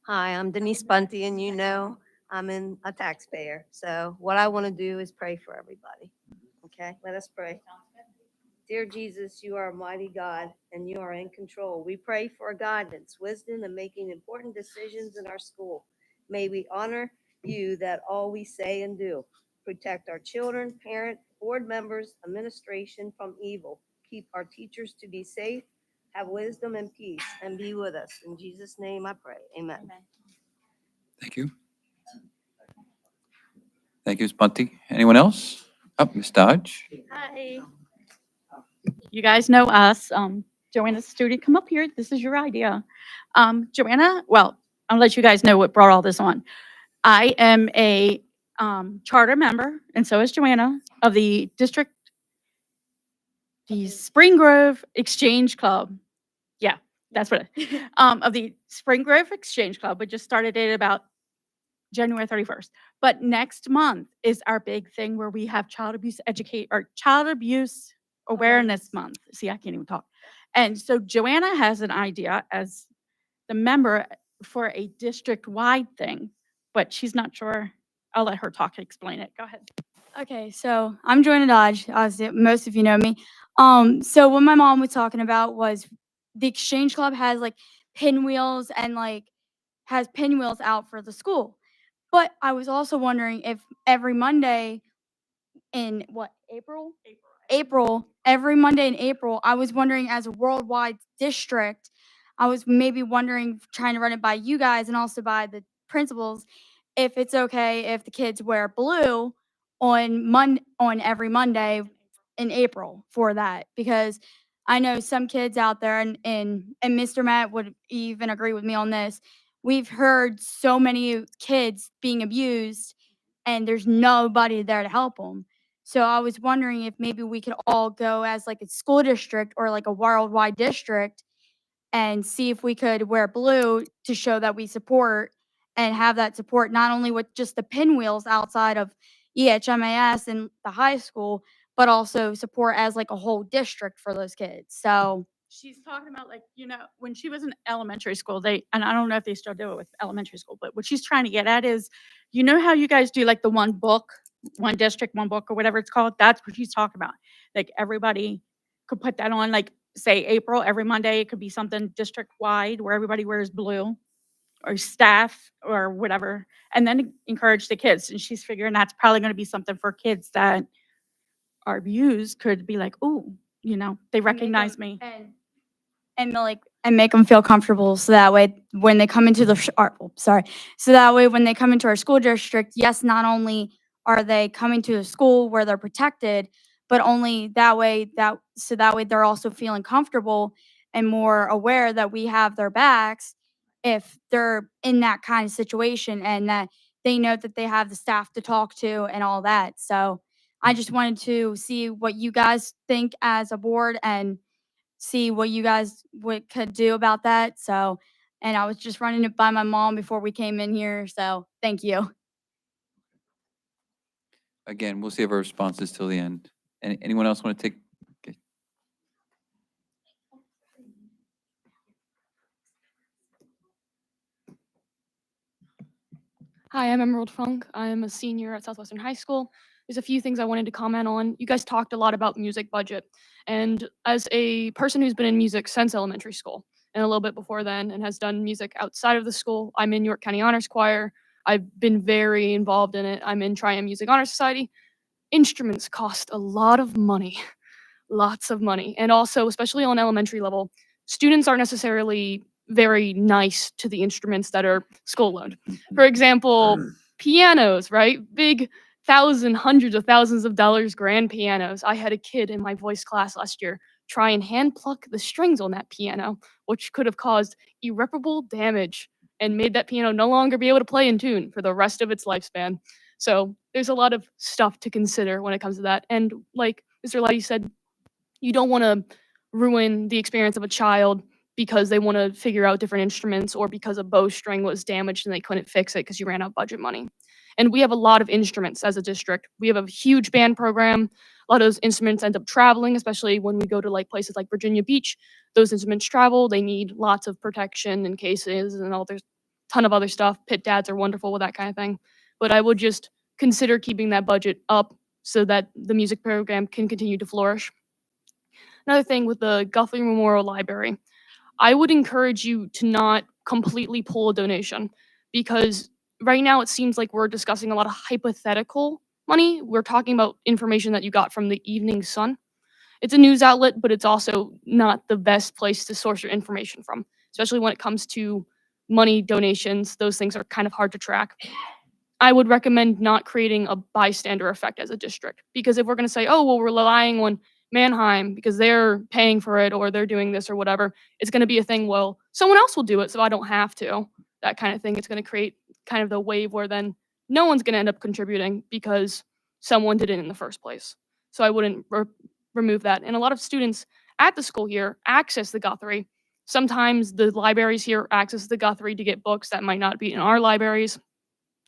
Hi, I'm Denise Bunty, and I'm a taxpayer. So what I want to do is pray for everybody. Okay, let us pray. Dear Jesus, you are a mighty God, and you are in control. We pray for guidance, wisdom, and making important decisions in our school. May we honor you that all we say and do. Protect our children, parents, board members, administration from evil. Keep our teachers to be safe. Have wisdom and peace, and be with us. In Jesus' name I pray. Amen. Thank you. Thank you, Ms. Bunty. Anyone else? Oh, Ms. Dodge. Hi. You guys know us. Joanna's a student. Come up here. This is your idea. Joanna, well, I'll let you guys know what brought all this on. I am a charter member, and so is Joanna, of the Spring Grove Exchange Club. Yeah, that's what of the Spring Grove Exchange Club. We just started it about January 31st. But next month is our big thing where we have child abuse awareness month. See, I can't even talk. And so Joanna has an idea as the member for a district-wide thing, but she's not sure. I'll let her talk and explain it. Go ahead. Okay, so I'm Joanna Dodge. As most of you know me. So what my mom was talking about was the Exchange Club has like pinwheels and has pinwheels out for the school. But I was also wondering if every Monday in April, every Monday in April, I was wondering as a worldwide district, I was maybe wondering, trying to run it by you guys and also by the principals, if it's okay if the kids wear blue on every Monday in April for that, because I know some kids out there, and Mr. Matt would even agree with me on this. We've heard so many kids being abused, and there's nobody there to help them. So I was wondering if maybe we could all go as like a school district or like a worldwide district and see if we could wear blue to show that we support and have that support not only with just the pinwheels outside of EHMAS and the high school, but also support as like a whole district for those kids. So She's talking about when she was in elementary school, and I don't know if they still do it with elementary school, but what she's trying to get at is, how you guys do like the one book, one district, one book, or whatever it's called. That's what she's talking about. Like everybody could put that on, like say April, every Monday, it could be something district wide where everybody wears blue, or staff or whatever, and then encourage the kids. And she's figuring that's probably going to be something for kids that are abused could be like, oh, they recognize me. And make them feel comfortable, so that way when they come into so that way when they come into our school district, yes, not only are they coming to a school where they're protected, but only that way they're also feeling comfortable and more aware that we have their backs if they're in that kind of situation, and that they know that they have the staff to talk to and all that. So I just wanted to see what you guys think as a board and see what you guys could do about that. So, and I was just running it by my mom before we came in here. So thank you. Again, we'll save our responses till the end. Anyone else want to take? Okay. Hi, I'm Emerald Funk. I'm a senior at Southwestern High School. There's a few things I wanted to comment on. You guys talked a lot about music budget. And as a person who's been in music since elementary school and a little bit before then and has done music outside of the school, I'm in York County Honors Choir. I've been very involved in it. I'm in Triumph Music Honor Society. Instruments cost a lot of money, lots of money. And also, especially on elementary level, students aren't necessarily very nice to the instruments that are school loaned. For example, pianos, right? Big hundreds of thousands of dollars grand pianos. I had a kid in my voice class last year try and hand pluck the strings on that piano, which could have caused irreparable damage and made that piano no longer be able to play in tune for the rest of its lifespan. So there's a lot of stuff to consider when it comes to that. And like Mr. Lighty said, you don't want to ruin the experience of a child because they want to figure out different instruments or because a bowstring was damaged and they couldn't fix it because you ran out of budget money. And we have a lot of instruments as a district. We have a huge band program. A lot of those instruments end up traveling, especially when we go to like places like Virginia Beach. Those instruments travel. They need lots of protection and cases and all. There's a ton of other stuff. Pit dads are wonderful with that kind of thing. But I would just consider keeping that budget up so that the music program can continue to flourish. Another thing with the Guthrie Memorial Library, I would encourage you to not completely pull a donation because right now it seems like we're discussing a lot of hypothetical money. We're talking about information that you got from the Evening Sun. It's a news outlet, but it's also not the best place to source your information from, especially when it comes to money donations. Those things are kind of hard to track. I would recommend not creating a bystander effect as a district because if we're going to say, oh, well, we're relying on Mannheim because they're paying for it or they're doing this or whatever, it's going to be a thing, well, someone else will do it so I don't have to. That kind of thing. It's going to create kind of the wave where then no one's going to end up contributing because someone did it in the first place. So I wouldn't remove that. And a lot of students at the school here access the Guthrie. Sometimes the libraries here access the Guthrie to get books that might not be in our libraries.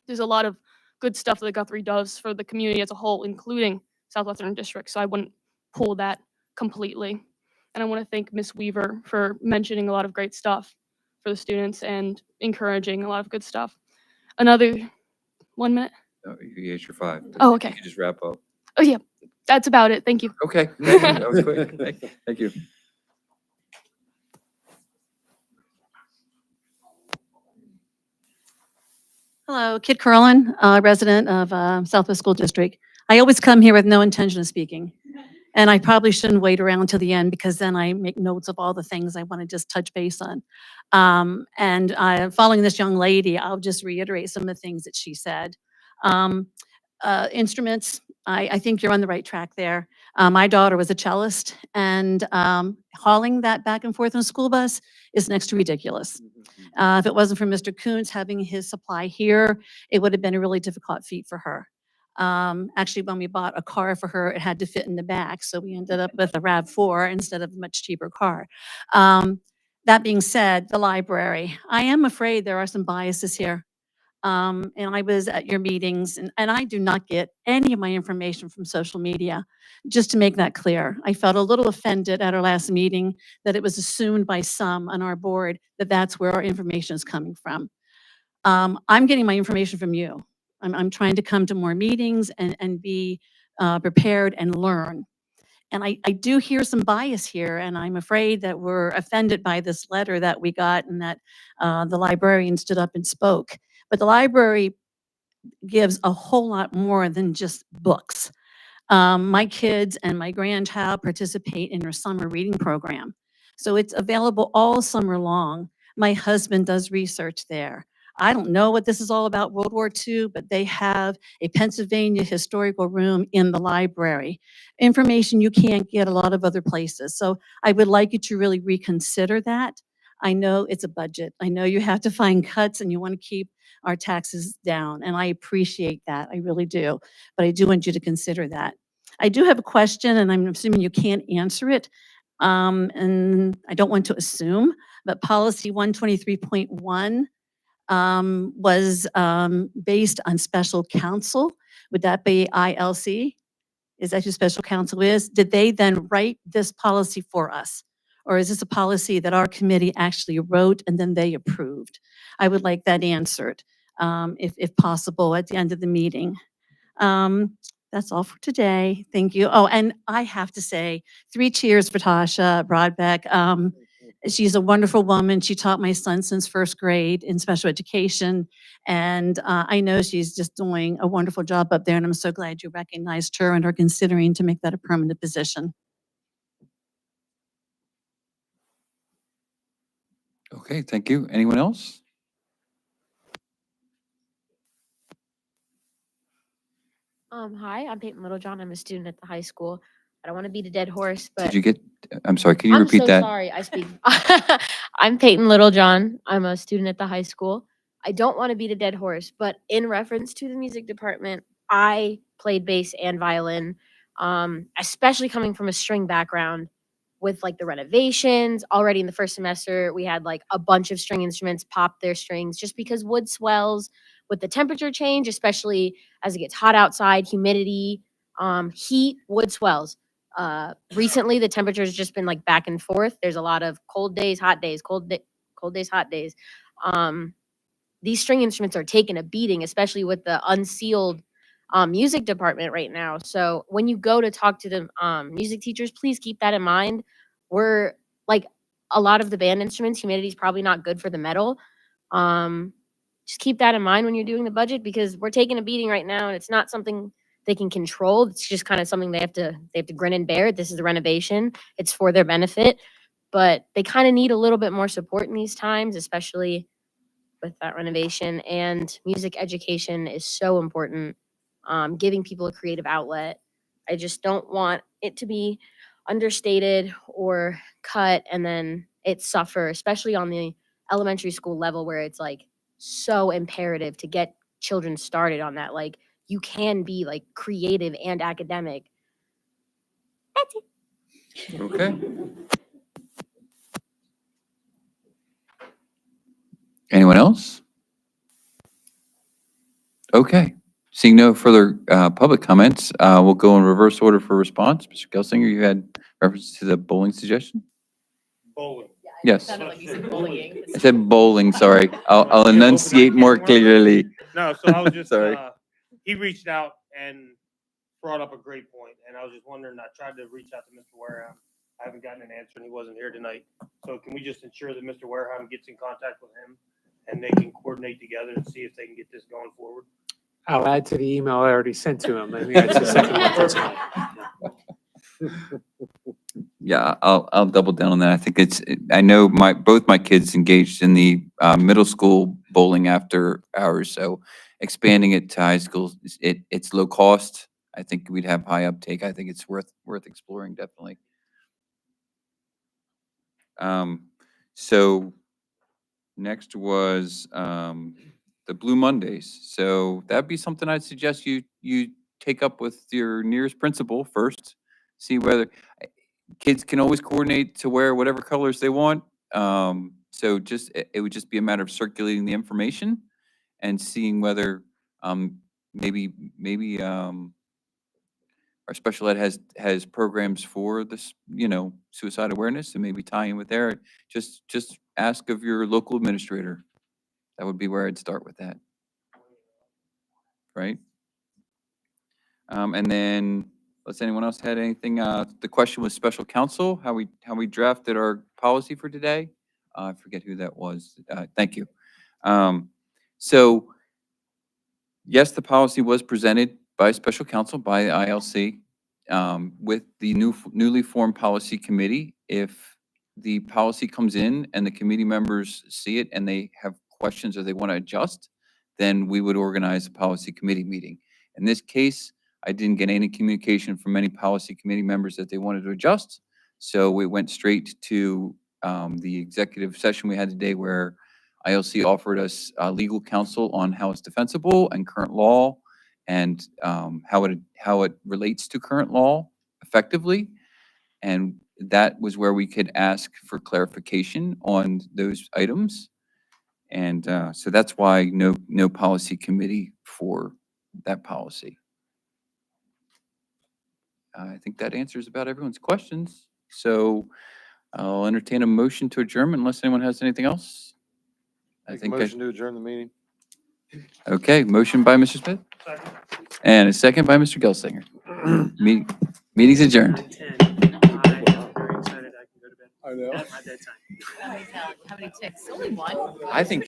There's a lot of good stuff that Guthrie does for the community as a whole, including Southwestern District. So I wouldn't pull that completely. And I want to thank Ms. Weaver for mentioning a lot of great stuff for the students and encouraging a lot of good stuff. Another 1 minute. Oh, you ate your 5. but Oh, you okay. can just wrap up. Oh yeah, that's about it. Thank you. Okay, thank you. That was quick. Thank you. Hello, Kit Curlin, resident of Southwest School District. I always come here with no intention of speaking. And I probably shouldn't wait around until the end because then I make notes of all the things I want to just touch base on. Following this young lady, I'll just reiterate some of the things that she said. Instruments, I think you're on the right track there. My daughter was a cellist and hauling that back and forth on a school bus is next to ridiculous. If it wasn't for Mr. Kuntz having his supply here, it would have been a really difficult feat for her. Actually, when we bought a car for her, it had to fit in the back. So we ended up with a RAV4 instead of a much cheaper car. That being said, the library, I am afraid there are some biases here. And I was at your meetings and I do not get any of my information from social media, just to make that clear. I felt a little offended at our last meeting that it was assumed by some on our board that that's where our information is coming from. I'm getting my information from you. I'm trying to come to more meetings and be prepared and learn. And I do hear some bias here, and I'm afraid that we're offended by this letter that we got and that the librarian stood up and spoke. But the library gives a whole lot more than just books. My kids and my grandchild participate in our summer reading program. So it's available all summer long. My husband does research there. I don't know what this is all about, World War II, but they have a Pennsylvania historical room in the library. Information you can't get a lot of other places. So I would like you to really reconsider that. I know it's a budget. I know you have to find cuts and you want to keep our taxes down, and I appreciate that. I really do. But I do want you to consider that. I do have a question, and I'm assuming you can't answer it. And I don't want to assume, but policy 123.1 was based on special counsel. Would that be ILC? Is that who special counsel is? Did they then write this policy for us? Or is this a policy that our committee actually wrote and then they approved? I would like that answered, if possible, at the end of the meeting. That's all for today. Thank you. Oh, and I have to say, 3 cheers for Tasha Broadbeck. She's a wonderful woman. She taught my son since 1st grade in special education. And I know she's just doing a wonderful job up there. And I'm so glad you recognized her and are considering to make that a permanent position. Okay, thank you. Anyone else? Hi, I'm Peyton Littlejohn. I'm a student at the high school. I don't want to beat a dead horse, but Did you get, I'm sorry, can you I'm repeat so that? sorry. I speak. I'm Peyton Littlejohn. I'm a student at the high school. I don't want to beat a dead horse, but in reference to the music department, I played bass and violin, especially coming from a string background with like the renovations. Already in the first semester, we had like a bunch of string instruments pop their strings just because wood swells with the temperature change, especially as it gets hot outside, humidity, heat, wood swells. Recently, the temperature has just been like back and forth. There's a lot of cold days, hot days, cold days, hot days. These string instruments are taking a beating, especially with the unsealed music department right now. So when you go to talk to the music teachers, please keep that in mind. We're like a lot of the band instruments, humidity is probably not good for the metal. Just keep that in mind when you're doing the budget because we're taking a beating right now, and it's not something they can control. It's just kind of something they have to grin and bear. This is a renovation. It's for their benefit, but they kind of need a little bit more support in these times, especially with that renovation. And music education is so important. Giving people a creative outlet. I just don't want it to be understated or cut and then it suffer, especially on the elementary school level where it's like so imperative to get children started on that. Like you can be like creative and academic. That's it. Okay. Anyone else? Okay. Seeing no further public comments, we'll go in reverse order for response. Mr. Gelsinger, you had reference to the bowling suggestion? Bowling. Yes. Sounded like you said bullying. I said bowling, sorry. I'll enunciate more clearly. No, so I was just, Sorry. he reached out and brought up a great point, and I was just wondering, I tried to reach out to Mr. Wareham. I haven't gotten an answer, and he wasn't here tonight. So can we just ensure that Mr. Wareham gets in contact with him, and they can coordinate together and see if they can get this going forward? I'll add to the email I already sent to him. I think that's the second one that's on. Yeah, I'll double down on that. I think I know both my kids engaged in the middle school bowling after hours, so expanding it to high school, it's low cost. I think we'd have high uptake. I think it's worth exploring, definitely. So next was the Blue Mondays. So that'd be something I'd suggest you take up with your nearest principal first. See whether kids can always coordinate to wear whatever colors they want. So it would just be a matter of circulating the information and seeing whether maybe our special ed has programs for this, suicide awareness, and maybe tie in with there. Just ask of your local administrator. That would be where I'd start with that. Right? And then, unless anyone else had anything, the question was special counsel, how we drafted our policy for today. I forget who that was. Thank you. So, yes, the policy was presented by special counsel, by the ILC, with the newly formed policy committee. If the policy comes in and the committee members see it and they have questions or they want to adjust, then we would organize a policy committee meeting. In this case, I didn't get any communication from any policy committee members that they wanted to adjust. So we went straight to the executive session we had today where ILC offered us legal counsel on how it's defensible and current law and how it relates to current law effectively. And that was where we could ask for clarification on those items. And so that's why no policy committee for that policy. I think that answers about everyone's questions. So I'll entertain a motion to adjourn unless anyone has anything else. Make a motion to adjourn the meeting. Okay, motion by Mr. Smith and a second by Mr. Gelsinger. Meeting's adjourned. I know. How many ticks? Only one? I think